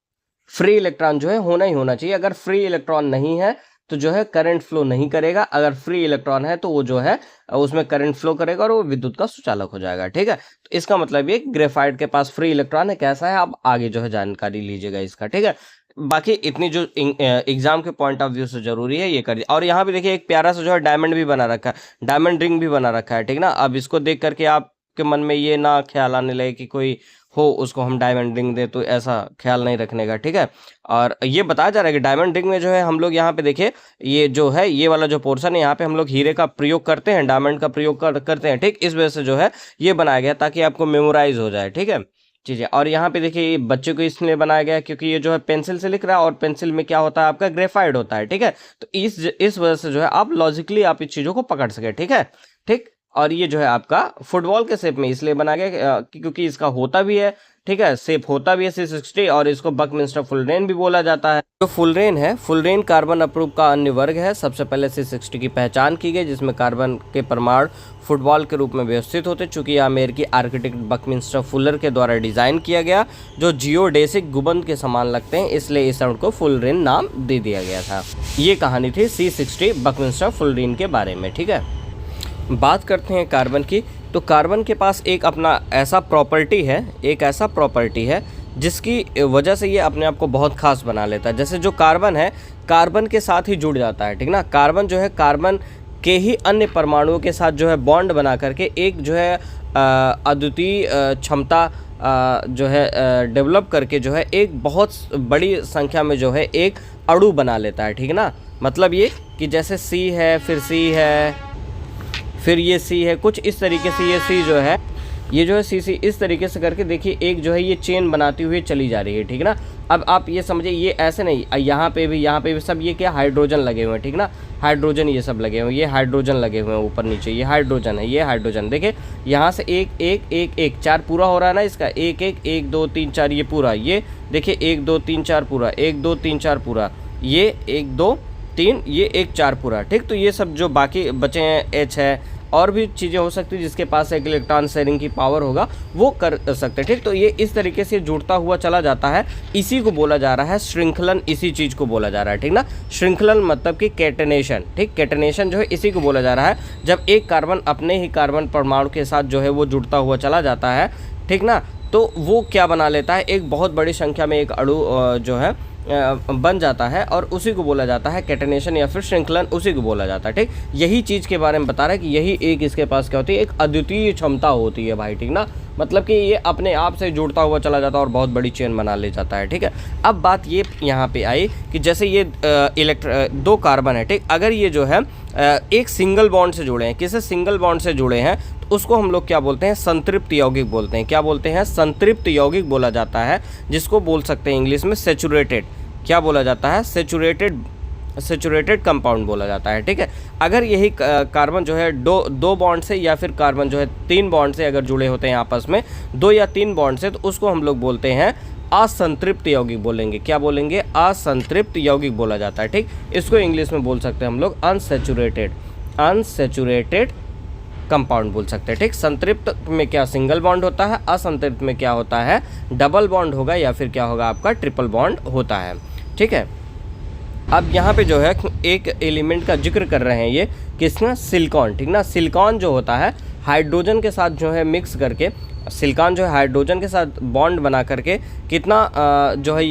फ्री इलेक्ट्रॉन जो है होना ही होना चाहिए। अगर फ्री इलेक्ट्रॉन नहीं है तो जो है करंट फ्लो नहीं करेगा, अगर फ्री इलेक्ट्रॉन है तो वो जो है उसमें करंट फ्लो करेगा और वो विद्युत का सुचालक हो जाएगा। ठीक है, तो इसका मतलब ये ग्रेफाइट के पास फ्री इलेक्ट्रॉन है, कैसा है, आप आगे जो है जानकारी लीजिएगा इसका। ठीक है, बाकी इतनी जो एग्जाम के पॉइंट ऑफ व्यू से जरूरी है ये करिए। और यहाँ पे देखिए एक प्यारा सा जो है डायमंड भी बना रखा है, डायमंड रिंग भी बना रखा है। ठीक ना, अब इसको देख करके आपके मन में ये ना ख्याल आने लगे कि कोई हो उसको हम डायमंड रिंग दे, तो ऐसा ख्याल नहीं रखने का। ठीक है, और ये बताया जा रहा है कि डायमंड रिंग में जो है हम लोग यहाँ पे देखिए, ये जो है ये वाला जो पोर्शन है यहाँ पे हम लोग हीरे का प्रयोग करते हैं, डायमंड का प्रयोग करते हैं। ठीक, इस वजह से जो है ये बनाया गया ताकि आपको मेमोराइज हो जाए। ठीक है चीजें, और यहाँ पे देखिए ये बच्चे को इसलिए बनाया गया क्योंकि ये जो है पेंसिल से लिख रहा है और पेंसिल में क्या होता है आपका, ग्रेफाइट होता है। ठीक है, तो इस वजह से जो है आप लॉजिकली आप इस चीजों को पकड़ सके। ठीक है, ठीक, और ये जो है आपका फुटबॉल के शेप में इसलिए बनाया गया क्योंकि इसका होता भी है, ठीक है, शेप होता भी है C60, और इसको बकमिंस्टर फुलरेन भी बोला जाता है। जो फुलरेन है, फुलरेन कार्बन अप्रूव का अन्य वर्ग है। सबसे पहले C60 की पहचान की गई जिसमें कार्बन के परमाणु फुटबॉल के रूप में व्यवस्थित होते, चूंकि यह अमेरिकी आर्किटेक्ट बकमिंस्टर फुलर के द्वारा डिजाइन किया गया, जो जियोडेसिक गुंबद के समान लगते हैं, इसलिए इस राउंड को फुलरेन नाम दे दिया गया था। ये कहानी थी C60 बकमिंस्टर फुलरेन के बारे में। ठीक है, बात करते हैं कार्बन की, तो कार्बन के पास एक अपना ऐसा प्रॉपर्टी है, एक ऐसा प्रॉपर्टी है जिसकी वजह से ये अपने आप को बहुत खास बना लेता है। जैसे जो कार्बन है, कार्बन के साथ ही जुड़ जाता है। ठीक ना, कार्बन जो है कार्बन के ही अन्य परमाणुओं के साथ जो है बॉन्ड बना करके एक जो है अद्वितीय क्षमता जो है डेवलप करके जो है एक बहुत बड़ी संख्या में जो है एक अणु बना लेता है। ठीक ना, मतलब ये कि जैसे C है, फिर C है, फिर ये C है, कुछ इस तरीके से ये C जो है, ये जो है C इस तरीके से करके देखिए एक जो है ये चेन बनाती हुई चली जा रही है। ठीक ना, अब आप ये समझिए ये ऐसे नहीं, यहाँ पे भी सब ये क्या हाइड्रोजन लगे हुए हैं। ठीक ना, हाइड्रोजन ये सब लगे हुए हैं, ये हाइड्रोजन लगे हुए हैं ऊपर नीचे, ये हाइड्रोजन है, ये हाइड्रोजन। देखिए यहाँ से एक एक एक एक 4 पूरा हो रहा है ना इसका, एक एक 1 2 3 4 ये पूरा, ये देखिए 1 2 3 4 पूरा, 1 2 3 4 पूरा, ये 1 2 3, ये 1 4 पूरा। ठीक, तो ये सब जो बाकी बचे हैं H है, और भी चीज़ें हो सकती है जिसके पास एक इलेक्ट्रॉन शेयरिंग की पावर होगा वो कर सकते हैं। ठीक, तो ये इस तरीके से जुड़ता हुआ चला जाता है, इसी को बोला जा रहा है श्रृंखलन, इसी चीज़ को बोला जा रहा है। ठीक ना, श्रृंखलन मतलब कि कैटेनेशन। ठीक, कैटेनेशन जो है इसी को बोला जा रहा है जब एक कार्बन अपने ही कार्बन परमाणु के साथ जो है वो जुड़ता हुआ चला जाता है। ठीक ना, तो वो क्या बना लेता है, एक बहुत बड़ी संख्या में एक अणु जो है बन जाता है, और उसी को बोला जाता है कैटेनेशन या फिर श्रृंखलन, उसी को बोला जाता है। ठीक, यही चीज़ के बारे में बता रहा है कि यही एक इसके पास क्या होती है, एक अद्वितीय क्षमता होती है भाई। ठीक ना, मतलब कि ये अपने आप से जुड़ता हुआ चला जाता है और बहुत बड़ी चेन बना ले जाता है। ठीक है, अब बात ये यहाँ पे आई कि जैसे ये 2 कार्बन है, ठीक, अगर ये जो है एक सिंगल बॉन्ड से जुड़े हैं, किसी सिंगल बॉन्ड से जुड़े हैं, तो उसको हम लोग क्या बोलते हैं, संतृप्त यौगिक बोलते हैं। क्या बोलते हैं, संतृप्त यौगिक बोला जाता है, जिसको बोल सकते हैं इंग्लिश में सेचुरेटेड। क्या बोला जाता है, सेचुरेटेड कंपाउंड बोला जाता है। ठीक है, अगर यही कार्बन जो है दो बॉन्ड से या फिर कार्बन जो है 3 बॉन्ड से अगर जुड़े होते हैं आपस में, 2 या 3 बॉन्ड से, तो उसको हम लोग बोलते हैं असंतृप्त यौगिक बोलेंगे। क्या बोलेंगे, असंतृप्त यौगिक बोला जाता है। ठीक, इसको इंग्लिश में बोल सकते हैं हम लोग अनसेचुरेटेड कंपाउंड बोल सकते हैं। ठीक, संतृप्त में क्या सिंगल बॉन्ड होता है, असंतृप्त में क्या होता है, डबल बॉन्ड होगा या फिर क्या होगा आपका ट्रिपल बॉन्ड होता है। ठीक है, अब यहाँ पे जो है एक एलिमेंट का जिक्र कर रहे हैं ये किसना, सिलिकॉन। ठीक ना, सिलिकॉन जो होता है हाइड्रोजन के साथ जो है मिक्स करके सिलिकॉन जो है हाइड्रोजन के साथ बॉन्ड बना करके कितना जो है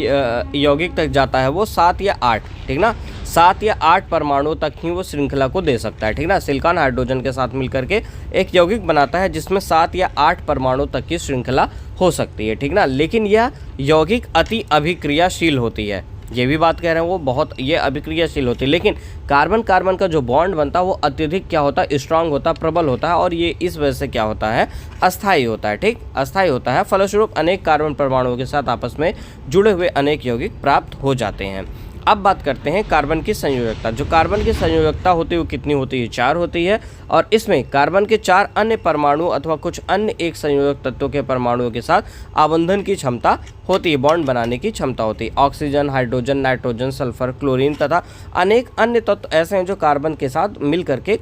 यौगिक तक जाता है, वो 7 या 8, ठीक ना, 7 या 8 परमाणु तक ही वो श्रृंखला को दे सकता है, ठीक ना। सिलिकॉन हाइड्रोजन के साथ मिलकर के एक यौगिक बनाता है जिसमें 7 या 8 परमाणु तक की श्रृंखला हो सकती है, ठीक ना। लेकिन यह यौगिक अति अभिक्रियाशील होती है, ये भी बात कह रहे हैं वो बहुत ये अभिक्रियाशील होती है। लेकिन कार्बन कार्बन का जो बॉन्ड बनता है वो अत्यधिक क्या होता है, स्ट्रांग होता है, प्रबल होता है, और ये इस वजह से क्या होता है, अस्थायी होता है, ठीक, अस्थायी होता है। फलस्वरूप अनेक कार्बन परमाणुओं के साथ आपस में जुड़े हुए अनेक यौगिक प्राप्त हो जाते हैं। अब बात करते हैं कार्बन की संयोजकता। जो कार्बन की संयोजकता होती है वो कितनी होती है, 4 होती है, और इसमें कार्बन के 4 अन्य परमाणु अथवा कुछ अन्य एक संयोजक तत्वों के परमाणुओं के साथ आबंधन की क्षमता होती है, बॉन्ड बनाने की क्षमता होती है। Oxygen, hydrogen, nitrogen, sulphur, chlorine तथा अनेक अन्य तत्व ऐसे हैं जो कार्बन के साथ मिल करके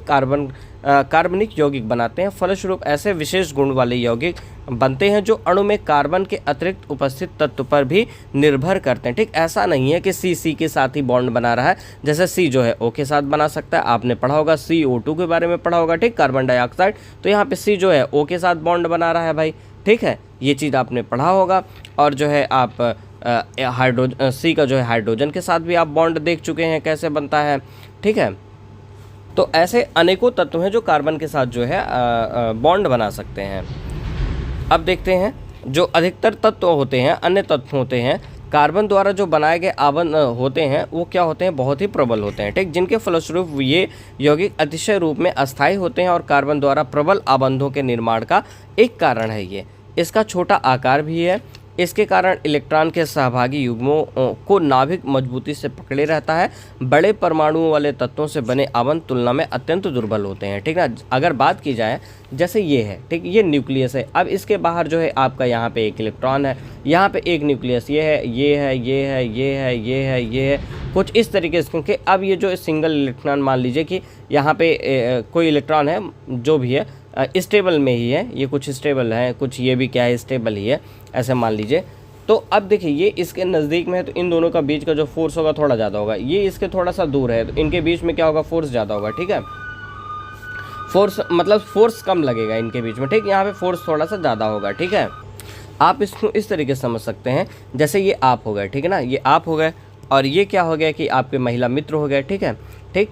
कार्बनिक यौगिक बनाते हैं। फलस्वरूप ऐसे विशेष गुण वाले यौगिक बनते हैं जो अणु में कार्बन के अतिरिक्त उपस्थित तत्व पर भी निर्भर करते हैं, ठीक। ऐसा नहीं है कि सी के साथ ही बॉन्ड बना रहा है, जैसे सी जो है ओ के साथ बना सकता है, आपने पढ़ा होगा CO2 के बारे में पढ़ा होगा, ठीक, कार्बन डाइऑक्साइड, तो यहाँ पे सी जो है ओ के साथ बॉन्ड बना रहा है भाई, ठीक है, ये चीज़ आपने पढ़ा होगा। और जो है आप सी का जो है हाइड्रोजन के साथ भी आप बॉन्ड देख चुके हैं कैसे बनता है, ठीक है। तो ऐसे अनेकों तत्व हैं जो कार्बन के साथ जो है बॉन्ड बना सकते हैं। अब देखते हैं जो अधिकतर तत्व होते हैं, अन्य तत्व होते हैं, कार्बन द्वारा जो बनाए गए आबंध होते हैं वो क्या होते हैं, बहुत ही प्रबल होते हैं, ठीक, जिनके फलस्वरूप ये यौगिक अतिशय रूप में अस्थायी होते हैं और कार्बन द्वारा प्रबल आबंधों के निर्माण का एक कारण है ये। इसका छोटा आकार भी है, इसके कारण इलेक्ट्रॉन के सहभागी युग्मों को नाभिक मजबूती से पकड़े रहता है। बड़े परमाणुओं वाले तत्वों से बने आबंध तुलना में अत्यंत दुर्बल होते हैं, ठीक ना। अगर बात की जाए जैसे ये है, ठीक, ये न्यूक्लियस है, अब इसके बाहर जो है आपका यहाँ पे एक इलेक्ट्रॉन है, यहाँ पे एक न्यूक्लियस, ये है, ये है, ये है, ये है, ये है, ये है, कुछ इस तरीके से। क्योंकि अब ये जो सिंगल इलेक्ट्रॉन, मान लीजिए कि यहाँ पे कोई इलेक्ट्रॉन है जो भी है स्टेबल में ही है, ये कुछ स्टेबल है, कुछ ये भी क्या है, स्टेबल ही है, ऐसे मान लीजिए। तो अब देखिए ये इसके नज़दीक में है तो इन दोनों का बीच का जो फोर्स होगा थोड़ा ज़्यादा होगा, ये इसके थोड़ा सा दूर है तो इनके बीच में क्या होगा, फोर्स ज़्यादा होगा, ठीक है। फोर्स मतलब फोर्स कम लगेगा इनके बीच में, ठीक, यहाँ पे फोर्स थोड़ा सा ज़्यादा होगा, ठीक है। आप इसको इस तरीके से समझ सकते हैं, जैसे ये आप हो गए, ठीक है ना, ये आप हो गए, और ये क्या हो गया कि आपके महिला मित्र हो गए, ठीक है, ठीक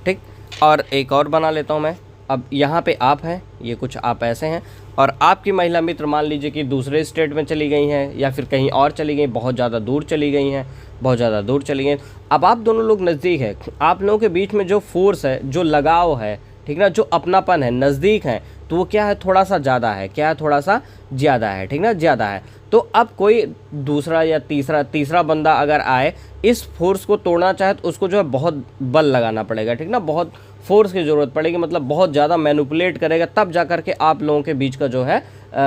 ठीक। और एक और बना लेता हूँ मैं, अब यहाँ पे आप हैं, ये कुछ आप ऐसे हैं, और आपकी महिला मित्र मान लीजिए कि दूसरे स्टेट में चली गई हैं या फिर कहीं और चली गई, बहुत ज़्यादा दूर चली गई हैं, बहुत ज़्यादा दूर चली गई। अब आप दोनों लोग नज़दीक हैं, आप लोगों के बीच में जो फोर्स है, जो लगाव है, ठीक ना, जो अपनापन है, नज़दीक है, तो वो क्या है, थोड़ा सा ज़्यादा है, क्या है, थोड़ा सा ज़्यादा है, ठीक ना, ज़्यादा है। तो अब कोई दूसरा या तीसरा बंदा अगर आए, इस फोर्स को तोड़ना चाहे तो उसको जो है बहुत बल लगाना पड़ेगा, ठीक ना, बहुत फोर्स की ज़रूरत पड़ेगी, मतलब बहुत ज़्यादा मैनिपुलेट करेगा, तब जा कर के आप लोगों के बीच का जो है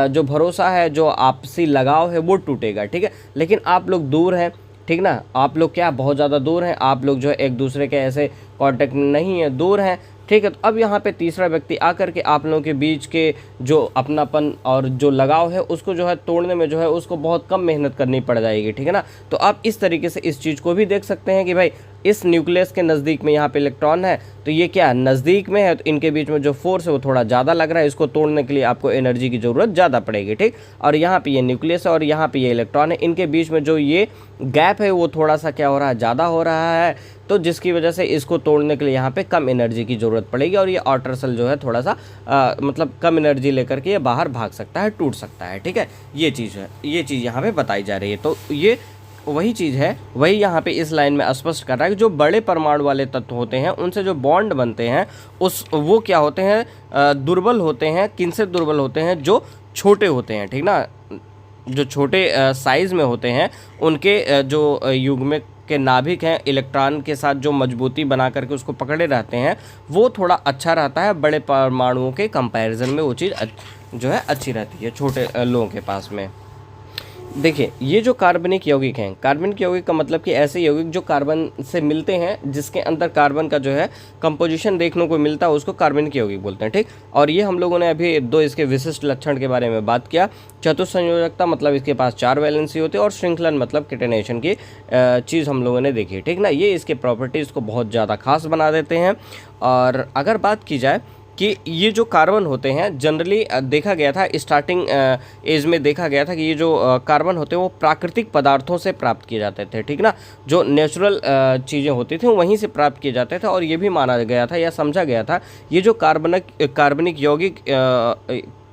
जो भरोसा है, जो आपसी लगाव है, वो टूटेगा, ठीक है। लेकिन आप लोग दूर हैं, ठीक ना, आप लोग क्या बहुत ज़्यादा दूर हैं, आप लोग जो है एक दूसरे के ऐसे कांटेक्ट में नहीं है, दूर हैं, ठीक है। तो अब यहाँ पे तीसरा व्यक्ति आकर के आप लोगों के बीच के जो अपनापन और जो लगाव है उसको जो है तोड़ने में जो है उसको बहुत कम मेहनत करनी पड़ जाएगी, ठीक है ना। तो आप इस तरीके से इस चीज़ को भी देख सकते हैं कि भाई इस न्यूक्लियस के नज़दीक में यहाँ पे इलेक्ट्रॉन है, तो ये क्या नज़दीक में है, तो इनके बीच में जो फोर्स है वो थोड़ा ज़्यादा लग रहा है, इसको तोड़ने के लिए आपको एनर्जी की ज़रूरत ज़्यादा पड़ेगी, ठीक। और यहाँ पे ये न्यूक्लियस है और यहाँ पे ये इलेक्ट्रॉन है, इनके बीच में जो ये गैप है वो थोड़ा सा क्या हो रहा है, ज़्यादा हो रहा है, तो जिसकी वजह से इसको तोड़ने के लिए यहाँ पे कम एनर्जी की ज़रूरत पड़ेगी और ये आउटर सेल जो है थोड़ा सा मतलब कम एनर्जी लेकर के ये बाहर भाग सकता है, टूट सकता है, ठीक है। ये चीज़ है, ये चीज़ यहाँ पे बताई जा रही है। तो ये वही चीज़ है, वही यहाँ पे इस लाइन में स्पष्ट कर रहा है कि जो बड़े परमाणु वाले तत्व होते हैं उनसे जो बॉन्ड बनते हैं वो क्या होते हैं, दुर्बल होते हैं। किनसे दुर्बल होते हैं, जो छोटे होते हैं, ठीक ना, जो छोटे साइज़ में होते हैं उनके जो युग्मक के नाभिक हैं, इलेक्ट्रॉन के साथ जो मजबूती बना करके उसको पकड़े रहते हैं, वो थोड़ा अच्छा रहता है। बड़े परमाणुओं के कंपैरिजन में वो चीज़ जो है अच्छी रहती है छोटे लोगों के पास में। देखिए ये जो कार्बनिक यौगिक हैं, कार्बनिक यौगिक का मतलब कि ऐसे यौगिक जो कार्बन से मिलते हैं, जिसके अंदर कार्बन का जो है कंपोजिशन देखने को मिलता है, उसको कार्बनिक यौगिक बोलते हैं, ठीक। और ये हम लोगों ने अभी दो इसके विशिष्ट लक्षण के बारे में बात किया। चतुस्संयोजकता मतलब इसके पास 4 वैलेंसी होती है, और श्रृंखलन मतलब किटनेशन की चीज़ हम लोगों ने देखी, ठीक ना। ये इसके प्रॉपर्टीज़ को बहुत ज़्यादा खास बना देते हैं। और अगर बात की जाए कि ये जो कार्बन होते हैं जनरली देखा गया था स्टार्टिंग एज में देखा गया था कि ये जो कार्बन होते हैं वो प्राकृतिक पदार्थों से प्राप्त किए जाते थे, ठीक ना। जो नेचुरल चीज़ें होती थी वहीं से प्राप्त किए जाते थे और ये भी माना गया था या समझा गया था ये जो कार्बनिक यौगिक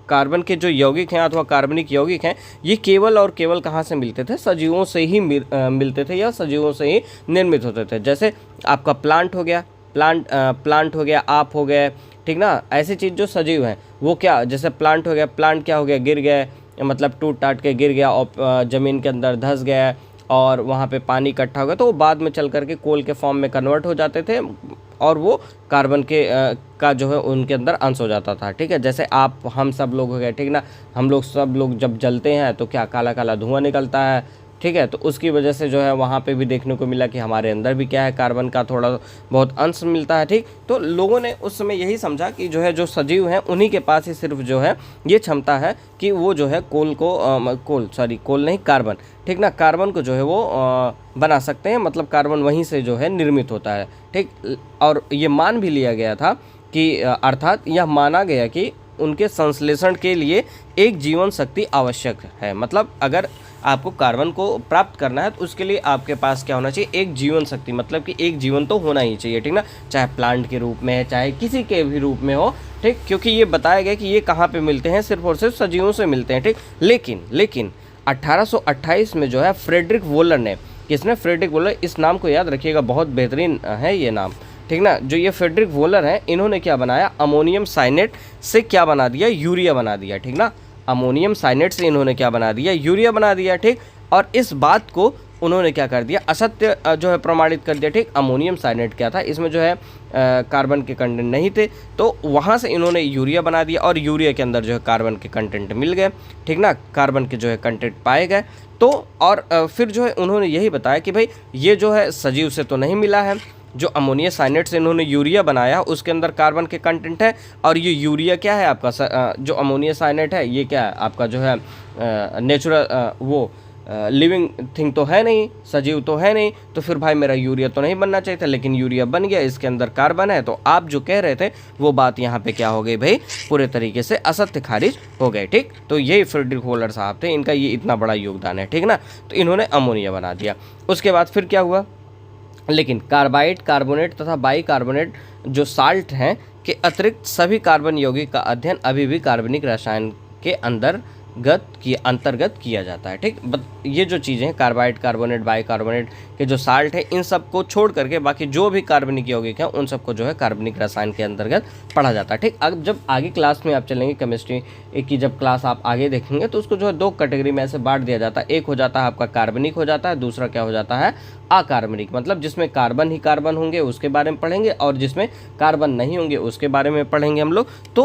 कार्बन के जो यौगिक हैं अथवा कार्बनिक यौगिक हैं ये केवल और केवल कहाँ से मिलते थे, सजीवों से ही मिलते थे या सजीवों से ही निर्मित होते थे। जैसे आपका प्लांट हो गया, प्लांट हो गया, आप हो गए, ठीक ना। ऐसी चीज़ जो सजीव हैं वो क्या, जैसे प्लांट हो गया, प्लांट क्या हो गया, गिर गए, मतलब टूट टाट के गिर गया और ज़मीन के अंदर धंस गया और वहाँ पे पानी इकट्ठा हो गया तो वो बाद में चल करके कोल के फॉर्म में कन्वर्ट हो जाते थे और वो कार्बन के का जो है उनके अंदर अंश हो जाता था, ठीक है। जैसे आप हम सब लोग हो गए, ठीक ना। हम लोग सब लोग जब जलते हैं तो क्या काला काला धुआं निकलता है, ठीक है। तो उसकी वजह से जो है वहाँ पे भी देखने को मिला कि हमारे अंदर भी क्या है कार्बन का थोड़ा बहुत अंश मिलता है, ठीक। तो लोगों ने उस समय यही समझा कि जो है जो सजीव हैं उन्हीं के पास ही सिर्फ जो है ये क्षमता है कि वो जो है कोल नहीं कार्बन, ठीक ना, कार्बन को जो है वो बना सकते हैं, मतलब कार्बन वहीं से जो है निर्मित होता है, ठीक। और ये मान भी लिया गया था कि अर्थात यह माना गया कि उनके संश्लेषण के लिए एक जीवन शक्ति आवश्यक है। मतलब अगर आपको कार्बन को प्राप्त करना है तो उसके लिए आपके पास क्या होना चाहिए, एक जीवन शक्ति, मतलब कि एक जीवन तो होना ही चाहिए, ठीक ना। चाहे प्लांट के रूप में है चाहे किसी के भी रूप में हो, ठीक। क्योंकि ये बताया गया कि ये कहाँ पे मिलते हैं, सिर्फ और सिर्फ सजीवों से मिलते हैं, ठीक। लेकिन 1828 में जो है फ्रेडरिक वोलर ने, किसने, फ्रेडरिक वोलर, इस नाम को याद रखिएगा, बहुत बेहतरीन है ये नाम, ठीक ना। जो ये फ्रेडरिक वोलर हैं इन्होंने क्या बनाया, अमोनियम साइनेट से क्या बना दिया, यूरिया बना दिया, ठीक ना। अमोनियम साइनेट से इन्होंने क्या बना दिया, यूरिया बना दिया, ठीक। और इस बात को उन्होंने क्या कर दिया, असत्य जो है प्रमाणित कर दिया, ठीक। अमोनियम साइनेट क्या था, इसमें जो है कार्बन के कंटेंट नहीं थे, तो वहाँ से इन्होंने यूरिया बना दिया और यूरिया के अंदर जो है कार्बन के कंटेंट मिल गए, ठीक ना, कार्बन के जो है कंटेंट पाए गए। तो और फिर जो है उन्होंने यही बताया कि भाई ये जो है सजीव से तो नहीं मिला है, जो अमोनियम साइनेट से इन्होंने यूरिया बनाया उसके अंदर कार्बन के कंटेंट है, और ये यूरिया क्या है आपका, जो अमोनियम साइनेट है ये क्या है आपका जो है नेचुरल वो लिविंग थिंग तो है नहीं, सजीव तो है नहीं, तो फिर भाई मेरा यूरिया तो नहीं बनना चाहिए था, लेकिन यूरिया बन गया, इसके अंदर कार्बन है। तो आप जो कह रहे थे वो बात यहाँ पे क्या हो गई भाई, पूरे तरीके से असत्य खारिज हो गए, ठीक। तो यही फ्रेडरिक वोलर साहब थे, इनका ये इतना बड़ा योगदान है, ठीक ना। तो इन्होंने अमोनिया बना दिया। उसके बाद फिर क्या हुआ, लेकिन कार्बाइड, कार्बोनेट तथा बाइकार्बोनेट जो साल्ट हैं के अतिरिक्त सभी कार्बन यौगिक का अध्ययन अभी भी कार्बनिक रसायन के अंतर्गत किया जाता है, ठीक। ये जो चीज़ें हैं कार्बाइड, कार्बोनेट, बाइकार्बोनेट के जो साल्ट है इन सब को छोड़ करके बाकी जो भी कार्बनिक यौगिक हैं उन सबको जो है कार्बनिक रसायन के अंतर्गत पढ़ा जाता है, ठीक। अब जब आगे क्लास में आप चलेंगे केमिस्ट्री की जब क्लास आप आगे देखेंगे तो उसको जो है दो कैटेगरी में ऐसे बांट दिया जाता है। एक हो जाता है आपका कार्बनिक हो जाता है, दूसरा क्या हो जाता है अकार्बनिक, मतलब जिसमें कार्बन ही कार्बन होंगे उसके बारे में पढ़ेंगे और जिसमें कार्बन नहीं होंगे उसके बारे में पढ़ेंगे हम लोग। तो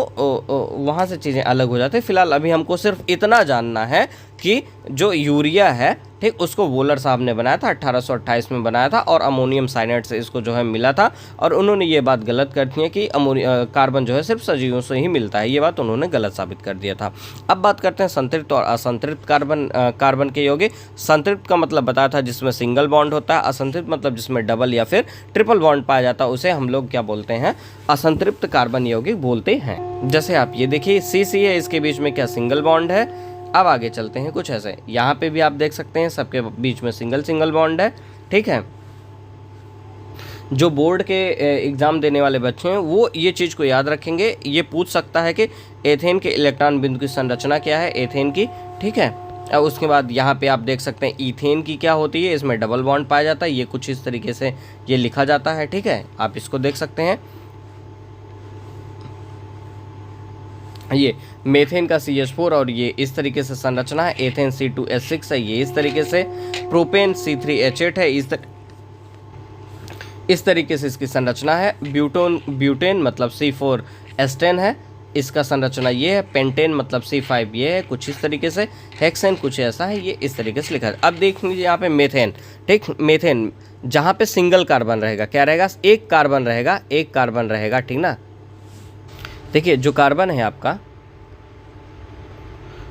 वहाँ से चीज़ें अलग हो जाती हैं। फिलहाल अभी हमको सिर्फ इतना जानना है कि जो यूरिया है, ठीक, उसको वोलर साहब ने बनाया था, 1828 में बनाया था और अमोनियम साइनेट से इसको जो है मिला था। और उन्होंने ये बात गलत कर दी है कि कार्बन जो है सिर्फ सजीवों से ही मिलता है, ये बात उन्होंने गलत साबित कर दिया था। अब बात करते हैं संतृप्त और असंतृप्त कार्बन के यौगिक। संतृप्त का मतलब बताया था जिसमें सिंगल बॉन्ड होता है, असंतृप्त मतलब जिसमें डबल या फिर ट्रिपल बॉन्ड पाया जाता है, उसे हम लोग क्या बोलते हैं, असंतृप्त कार्बन यौगिक बोलते हैं। जैसे आप ये देखिए CC है, इसके बीच में क्या सिंगल बॉन्ड है। अब आगे चलते हैं कुछ ऐसे, यहाँ पे भी आप देख सकते हैं सबके बीच में सिंगल बॉन्ड है, ठीक है। जो बोर्ड के एग्ज़ाम देने वाले बच्चे हैं वो ये चीज़ को याद रखेंगे, ये पूछ सकता है कि एथेन के इलेक्ट्रॉन बिंदु की संरचना क्या है, एथेन की, ठीक है। उसके बाद यहाँ पे आप देख सकते हैं ईथेन की क्या होती है, इसमें डबल बॉन्ड पाया जाता है, ये कुछ इस तरीके से ये लिखा जाता है, ठीक है। आप इसको देख सकते हैं। ये मेथेन का CH4 और ये इस तरीके से संरचना है, एथेन C2H6 है, ये इस तरीके से, प्रोपेन C3H8 है, इस तरीके से इसकी संरचना है। ब्यूटेन मतलब C4H10 है, इसका संरचना ये है। पेंटेन मतलब C5 ये है, कुछ इस तरीके से। हेक्सेन कुछ ऐसा है, ये इस तरीके से लिखा है। अब देख लीजिए यहाँ पे मेथेन, ठीक, मेथेन जहाँ पे सिंगल कार्बन रहेगा क्या रहेगा, एक कार्बन रहेगा, ठीक ना। देखिए जो कार्बन है आपका,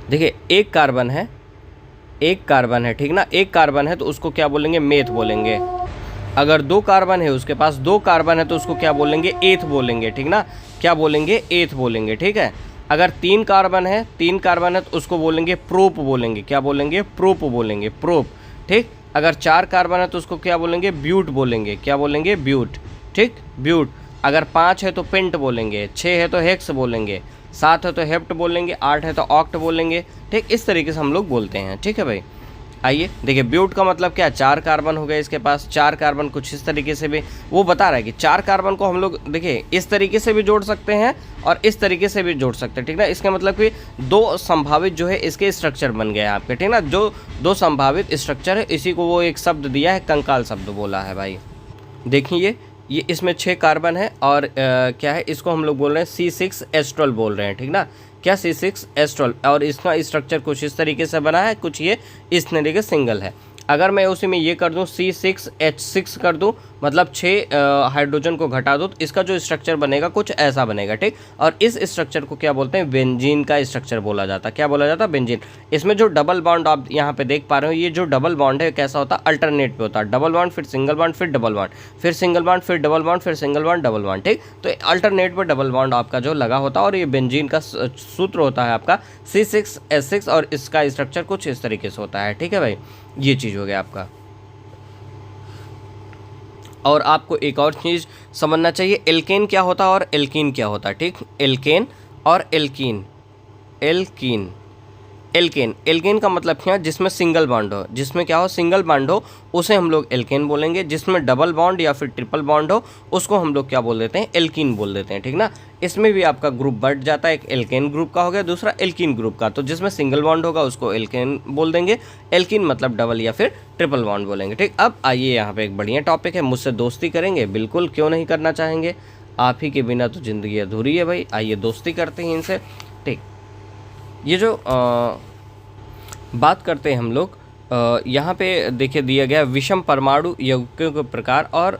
देखिए एक कार्बन है, ठीक ना, एक कार्बन है तो उसको क्या बोलेंगे, मेथ बोलेंगे। अगर 2 कार्बन है, उसके पास 2 कार्बन है तो उसको क्या बोलेंगे, एथ बोलेंगे, ठीक ना, क्या बोलेंगे, एथ बोलेंगे, ठीक है। अगर 3 कार्बन है, 3 कार्बन है तो उसको बोलेंगे प्रोप बोलेंगे, क्या बोलेंगे, प्रोप बोलेंगे, प्रोप, ठीक। अगर 4 कार्बन है तो उसको क्या बोलेंगे, ब्यूट बोलेंगे, क्या बोलेंगे, ब्यूट, ठीक, ब्यूट। अगर 5 है तो पेंट बोलेंगे, 6 है तो हेक्स बोलेंगे, 7 है तो हेप्ट बोलेंगे, 8 है तो ऑक्ट बोलेंगे, ठीक। इस तरीके से हम लोग बोलते हैं, ठीक है भाई। आइए देखिए, ब्यूट का मतलब क्या, 4 कार्बन हो गए इसके पास, 4 कार्बन कुछ इस तरीके से भी वो बता रहा है कि 4 कार्बन को हम लोग देखिए इस तरीके से भी जोड़ सकते हैं और इस तरीके से भी जोड़ सकते हैं, ठीक ना। इसका मतलब कि 2 संभावित जो है इसके स्ट्रक्चर बन गए आपके, ठीक ना। जो 2 संभावित स्ट्रक्चर है इसी को वो एक शब्द दिया है, कंकाल शब्द बोला है भाई। देखिए ये इसमें 6 कार्बन है और क्या है, इसको हम लोग बोल रहे हैं C6 एस्ट्रल बोल रहे हैं, ठीक ना, क्या, C6 एस्ट्रल। और इसका स्ट्रक्चर कुछ इस तरीके से बना है, कुछ ये इस तरीके सिंगल है। अगर मैं उसी में ये कर दूं C6H6 कर दूं, मतलब 6 हाइड्रोजन को घटा दूं, तो इसका जो स्ट्रक्चर बनेगा कुछ ऐसा बनेगा, ठीक। और इस स्ट्रक्चर को क्या बोलते हैं, बेंजीन का स्ट्रक्चर बोला जाता है, क्या बोला जाता है, बेंजीन। इसमें जो डबल बॉन्ड आप यहाँ पे देख पा रहे हो, ये जो डबल बॉन्ड है कैसा होता है, अल्टरनेट पे होता है, डबल बॉन्ड फिर सिंगल बॉन्ड फिर डबल बॉन्ड फिर सिंगल बॉन्ड फिर डबल बॉन्ड फिर सिंगल बॉन्ड डबल बॉन्ड, ठीक। तो अल्टरनेट पर डबल बॉन्ड आपका जो लगा होता है और ये बेंजीन का सूत्र होता है आपका C6H6 और इसका स्ट्रक्चर कुछ इस तरीके से होता है, ठीक है भाई। ये चीज़ हो गया आपका। और आपको एक और चीज़ समझना चाहिए, एल्केन क्या होता है और एल्कीन क्या होता है, ठीक। एल्केन और एल्कीन, एल्कीन, एल्केन, एल्केन का मतलब क्या है, जिसमें सिंगल बॉन्ड हो, जिसमें क्या हो, सिंगल बॉन्ड हो, उसे हम लोग एल्केन बोलेंगे। जिसमें डबल बॉन्ड या फिर ट्रिपल बॉन्ड हो उसको हम लोग क्या बोल देते हैं, एल्कीन बोल देते हैं, ठीक ना। इसमें भी आपका ग्रुप बढ़ जाता है, एक एल्केन ग्रुप का हो गया, दूसरा एल्कीन ग्रुप का। तो जिसमें सिंगल बॉन्ड होगा उसको एल्केन बोल देंगे, एल्कीन मतलब डबल या फिर ट्रिपल बॉन्ड बोलेंगे, ठीक। अब आइए यहाँ पे एक बढ़िया टॉपिक है, मुझसे दोस्ती करेंगे, बिल्कुल क्यों नहीं करना चाहेंगे, आप ही के बिना तो ज़िंदगी अधूरी है भाई। आइए दोस्ती करते हैं इनसे, ठीक। ये जो बात करते हैं हम लोग, यहाँ पे देखिए दिया गया विषम परमाणु यौगिकों के प्रकार और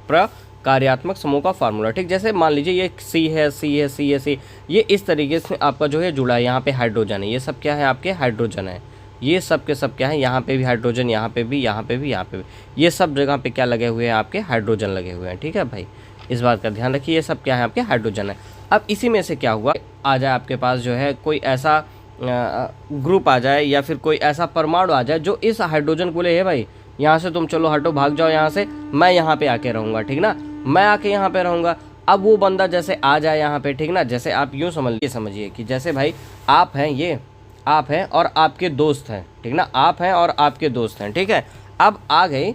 प्रकार्यात्मक समूह का फार्मूला, ठीक। जैसे मान लीजिए ये C है, C है, C है, C, ये इस तरीके से आपका जो है जुड़ा है, यहाँ पे हाइड्रोजन है, ये सब क्या है आपके हाइड्रोजन है, ये सब के सब क्या है, यहाँ पे भी हाइड्रोजन, यहाँ पे भी, यहाँ पे भी, यहाँ पे भी, ये सब जगह पे क्या लगे हुए हैं आपके हाइड्रोजन लगे हुए हैं, ठीक है भाई। इस बात का ध्यान रखिए, ये सब क्या है आपके हाइड्रोजन है। अब इसी में से क्या हुआ, आ जाए आपके पास जो है कोई ऐसा ग्रुप आ जाए या फिर कोई ऐसा परमाणु आ जाए जो इस हाइड्रोजन को बोले, है भाई यहाँ से तुम चलो हटो, भाग जाओ यहाँ से, मैं यहाँ पे आके रहूँगा, ठीक ना, मैं आके यहाँ पे रहूँगा। अब वो बंदा जैसे आ जाए यहाँ पे, ठीक ना, जैसे आप यूँ समझिए कि जैसे भाई आप हैं, ये आप हैं और आपके दोस्त हैं, ठीक ना, आप हैं और आपके दोस्त हैं, ठीक है। अब आ गई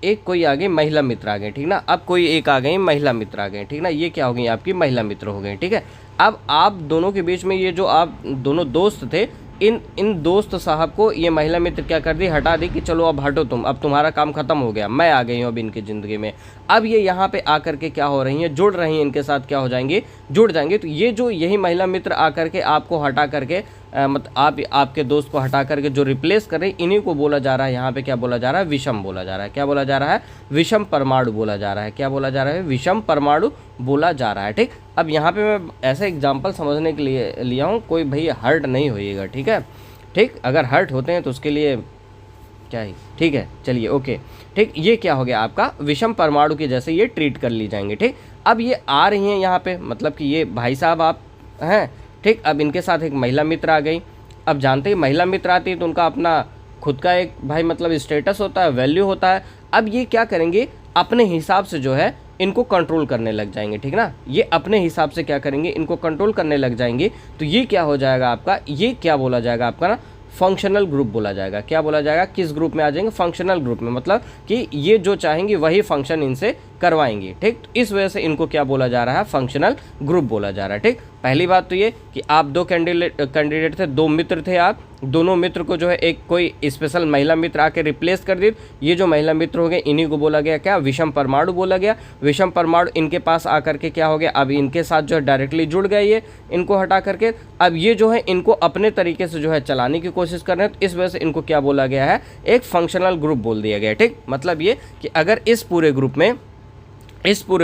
एक कोई आ गई महिला मित्र आ गए, ठीक ना, अब कोई एक आ गई महिला मित्र आ गए, ठीक ना, ये क्या हो गई आपकी महिला मित्र हो गई, ठीक है। अब आप दोनों के बीच में ये जो आप दोनों दोस्त थे, इन दोस्त साहब को ये महिला मित्र क्या कर दी, हटा दी कि चलो अब हटो तुम, अब तुम्हारा काम खत्म हो गया, मैं आ गई हूँ अब इनकी ज़िंदगी में। अब ये यहाँ पे आकर के क्या हो रही हैं, जुड़ रही हैं, इनके साथ क्या हो जाएंगे, जुड़ जाएंगे। तो ये जो यही महिला मित्र आकर के आपको हटा करके मतलब आपके दोस्त को हटा करके जो रिप्लेस कर रही, इन्हीं को बोला जा रहा है यहाँ पे, क्या बोला जा रहा है, विषम बोला जा रहा है, क्या बोला जा रहा है, विषम परमाणु बोला जा रहा है, क्या बोला जा रहा है, विषम परमाणु बोला जा रहा है, ठीक। अब यहाँ पे मैं ऐसे एग्जांपल समझने के लिए लिया हूँ, कोई भाई हर्ट नहीं होइएगा, ठीक है, ठीक। अगर हर्ट होते हैं तो उसके लिए क्या ही, ठीक है, चलिए ओके, ठीक। ये क्या हो गया आपका, विषम परमाणु के जैसे ये ट्रीट कर ली जाएंगे, ठीक। अब ये आ रही हैं यहाँ पे, मतलब कि ये भाई साहब आप हैं, ठीक। अब इनके साथ एक महिला मित्र आ गई। अब जानते ही महिला मित्र आती है तो उनका अपना खुद का एक भाई मतलब स्टेटस होता है, वैल्यू होता है। अब ये क्या करेंगे, अपने हिसाब से जो है इनको कंट्रोल करने लग जाएंगे, ठीक ना, ये अपने हिसाब से क्या करेंगे, इनको कंट्रोल करने लग जाएंगे। तो ये क्या हो जाएगा आपका, ये क्या बोला जाएगा आपका ना, फंक्शनल ग्रुप बोला जाएगा। क्या बोला जाएगा, किस ग्रुप में आ जाएंगे, फंक्शनल ग्रुप में, मतलब कि ये जो चाहेंगे वही फंक्शन इनसे करवाएंगे, ठीक। तो इस वजह से इनको क्या बोला जा रहा है, फंक्शनल ग्रुप बोला जा रहा है, ठीक। पहली बात तो ये कि आप दो कैंडिडेट थे, दो मित्र थे, आप दोनों मित्र को जो है एक कोई स्पेशल महिला मित्र आके रिप्लेस कर दी। ये जो महिला मित्र हो गए इन्हीं को बोला गया क्या, विषम परमाणु बोला गया। विषम परमाणु इनके पास आकर के क्या हो गया, अब इनके साथ जो है डायरेक्टली जुड़ गए, ये इनको हटा करके अब ये जो है इनको अपने तरीके से जो है चलाने की कोशिश कर रहे हैं। तो इस वजह से इनको क्या बोला गया है, एक फंक्शनल ग्रुप बोल दिया गया, ठीक। मतलब ये कि अगर इस पूरे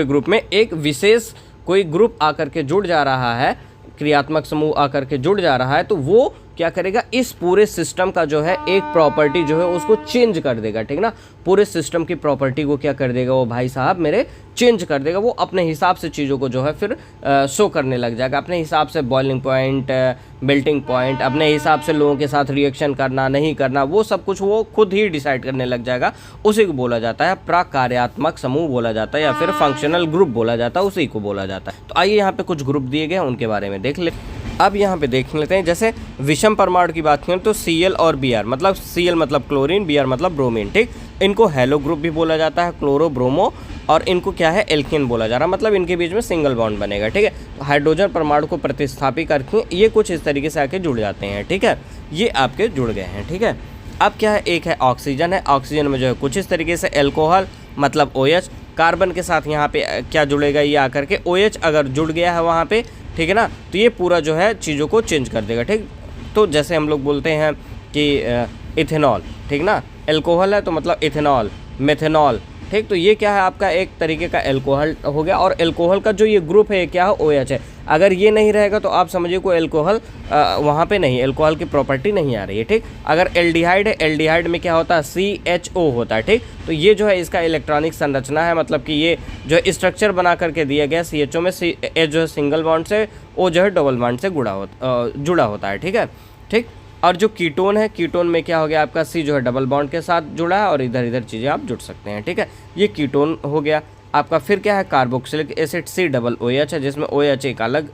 ग्रुप में एक विशेष कोई ग्रुप आकर के जुड़ जा रहा है, क्रियात्मक समूह आकर के जुड़ जा रहा है, तो वो क्या करेगा, इस पूरे सिस्टम का जो है एक प्रॉपर्टी जो है उसको चेंज कर देगा, ठीक ना। पूरे सिस्टम की प्रॉपर्टी को क्या कर देगा वो भाई साहब मेरे, चेंज कर देगा। वो अपने हिसाब से चीज़ों को जो है फिर शो करने लग जाएगा, अपने हिसाब से बॉइलिंग पॉइंट, मेल्टिंग पॉइंट, अपने हिसाब से लोगों के साथ रिएक्शन करना नहीं करना, वो सब कुछ वो खुद ही डिसाइड करने लग जाएगा। उसी को बोला जाता है प्रकार्यात्मक समूह बोला जाता है, या फिर फंक्शनल ग्रुप बोला जाता है, उसी को बोला जाता है। तो आइए यहाँ पे कुछ ग्रुप दिए गए हैं, उनके बारे में देख ले। अब यहाँ पे देख लेते हैं, जैसे विषम परमाणु की बात करें तो Cl और Br, मतलब Cl मतलब क्लोरीन, Br मतलब ब्रोमीन, ठीक। इनको हेलो ग्रुप भी बोला जाता है, क्लोरो ब्रोमो, और इनको क्या है, एल्केन बोला जा रहा है, मतलब इनके बीच में सिंगल बॉन्ड बनेगा, ठीक है। तो हाइड्रोजन परमाणु को प्रतिस्थापित करके ये कुछ इस तरीके से आके जुड़ जाते हैं, ठीक है। ये आपके जुड़ गए हैं, ठीक है। अब क्या है, एक है ऑक्सीजन है, ऑक्सीजन में जो है कुछ इस तरीके से एल्कोहल मतलब OH, कार्बन के साथ यहाँ पे क्या जुड़ेगा, ये आकर के OH अगर जुड़ गया है वहाँ पे, ठीक है ना, तो ये पूरा जो है चीज़ों को चेंज कर देगा, ठीक। तो जैसे हम लोग बोलते हैं कि इथेनॉल, ठीक ना, एल्कोहल है तो मतलब इथेनॉल, मेथेनॉल, ठीक। तो ये क्या है, आपका एक तरीके का एल्कोहल हो गया, और एल्कोहल का जो ये ग्रुप है क्या है, OH है। अगर ये नहीं रहेगा तो आप समझिए कोई एल्कोहल वहाँ पे नहीं, एल्कोहल की प्रॉपर्टी नहीं आ रही है, ठीक। अगर एल्डिहाइड है, एल्डिहाइड में क्या होता है, CHO होता है, ठीक। तो ये जो है इसका इलेक्ट्रॉनिक संरचना है, मतलब कि ये जो स्ट्रक्चर बना करके दिया गया, CHO में H जो है सिंगल बॉन्ड से, O जो है डबल बॉन्ड से जुड़ा होता है, ठीक है, ठीक। और जो कीटोन है, कीटोन में क्या हो गया आपका, C जो है डबल बॉन्ड के साथ जुड़ा है, और इधर इधर चीज़ें आप जुड़ सकते हैं, ठीक है। ये कीटोन हो गया आपका। फिर क्या है, कार्बोक्सिलिक एसिड COOH है, जिसमें OH एक अलग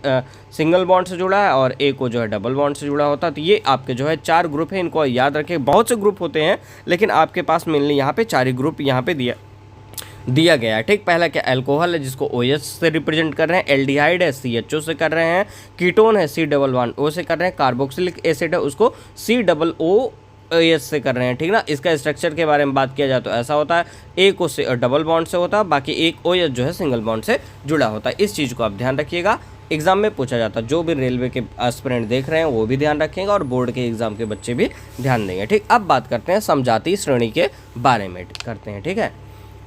सिंगल बॉन्ड से जुड़ा है और एक को जो है डबल बॉन्ड से जुड़ा होता है। तो ये आपके जो है 4 ग्रुप है, इनको याद रखें। बहुत से ग्रुप होते हैं लेकिन आपके पास मेनली यहाँ पे 4 ही ग्रुप यहाँ पे दिया गया है, ठीक। पहला क्या, एल्कोहल है जिसको OH से रिप्रेजेंट कर रहे हैं, एल्डिहाइड है CHO से कर रहे हैं, कीटोन है C+1O से कर रहे हैं, कार्बोक्सिलिक एसिड है उसको COOH से कर रहे हैं, ठीक ना। इसका स्ट्रक्चर के बारे में बात किया जाए तो ऐसा होता है, एक को डबल बॉन्ड से होता है, बाकी एक OH जो है सिंगल बॉन्ड से जुड़ा होता है। इस चीज़ को आप ध्यान रखिएगा, एग्जाम में पूछा जाता है। जो भी रेलवे के एस्पिरेंट देख रहे हैं वो भी ध्यान रखेंगे, और बोर्ड के एग्जाम के बच्चे भी ध्यान देंगे, ठीक। अब बात करते हैं समजातीय श्रेणी के बारे में करते हैं, ठीक है।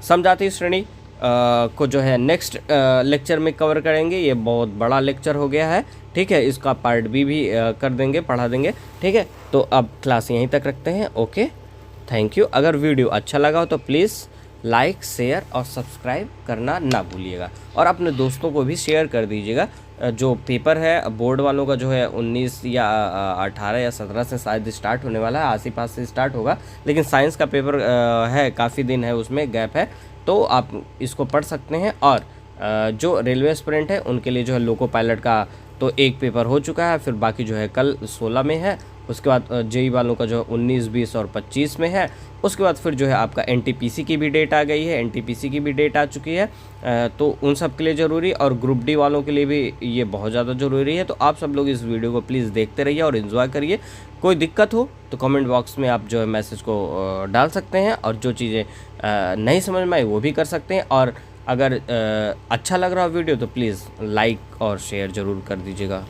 समजातीय श्रेणी को जो है नेक्स्ट लेक्चर में कवर करेंगे। ये बहुत बड़ा लेक्चर हो गया है, ठीक है। इसका पार्ट भी कर देंगे, पढ़ा देंगे, ठीक है। तो अब क्लास यहीं तक रखते हैं। Okay, thank you. अगर वीडियो अच्छा लगा हो तो प्लीज़ लाइक, शेयर और सब्सक्राइब करना ना भूलिएगा, और अपने दोस्तों को भी शेयर कर दीजिएगा। जो पेपर है बोर्ड वालों का जो है 19 या 18 या 17 से शायद स्टार्ट होने वाला है, आस ही पास से स्टार्ट होगा, लेकिन साइंस का पेपर है, काफ़ी दिन है, उसमें गैप है, तो आप इसको पढ़ सकते हैं। और जो रेलवे एस्पिरेंट है उनके लिए जो है लोको पायलट का तो एक पेपर हो चुका है, फिर बाकी जो है कल 16 में है, उसके बाद जेई वालों का जो है 19, 20 और 25 में है। उसके बाद फिर जो है आपका NTPC की भी डेट आ गई है, NTPC की भी डेट आ चुकी है, तो उन सब के लिए ज़रूरी, और ग्रुप डी वालों के लिए भी ये बहुत ज़्यादा ज़रूरी है। तो आप सब लोग इस वीडियो को प्लीज़ देखते रहिए और इन्जॉय करिए। कोई दिक्कत हो तो कमेंट बॉक्स में आप जो है मैसेज को डाल सकते हैं, और जो चीज़ें नहीं समझ में आई वो भी कर सकते हैं। और अगर अच्छा लग रहा हो वीडियो तो प्लीज़ लाइक और शेयर ज़रूर कर दीजिएगा।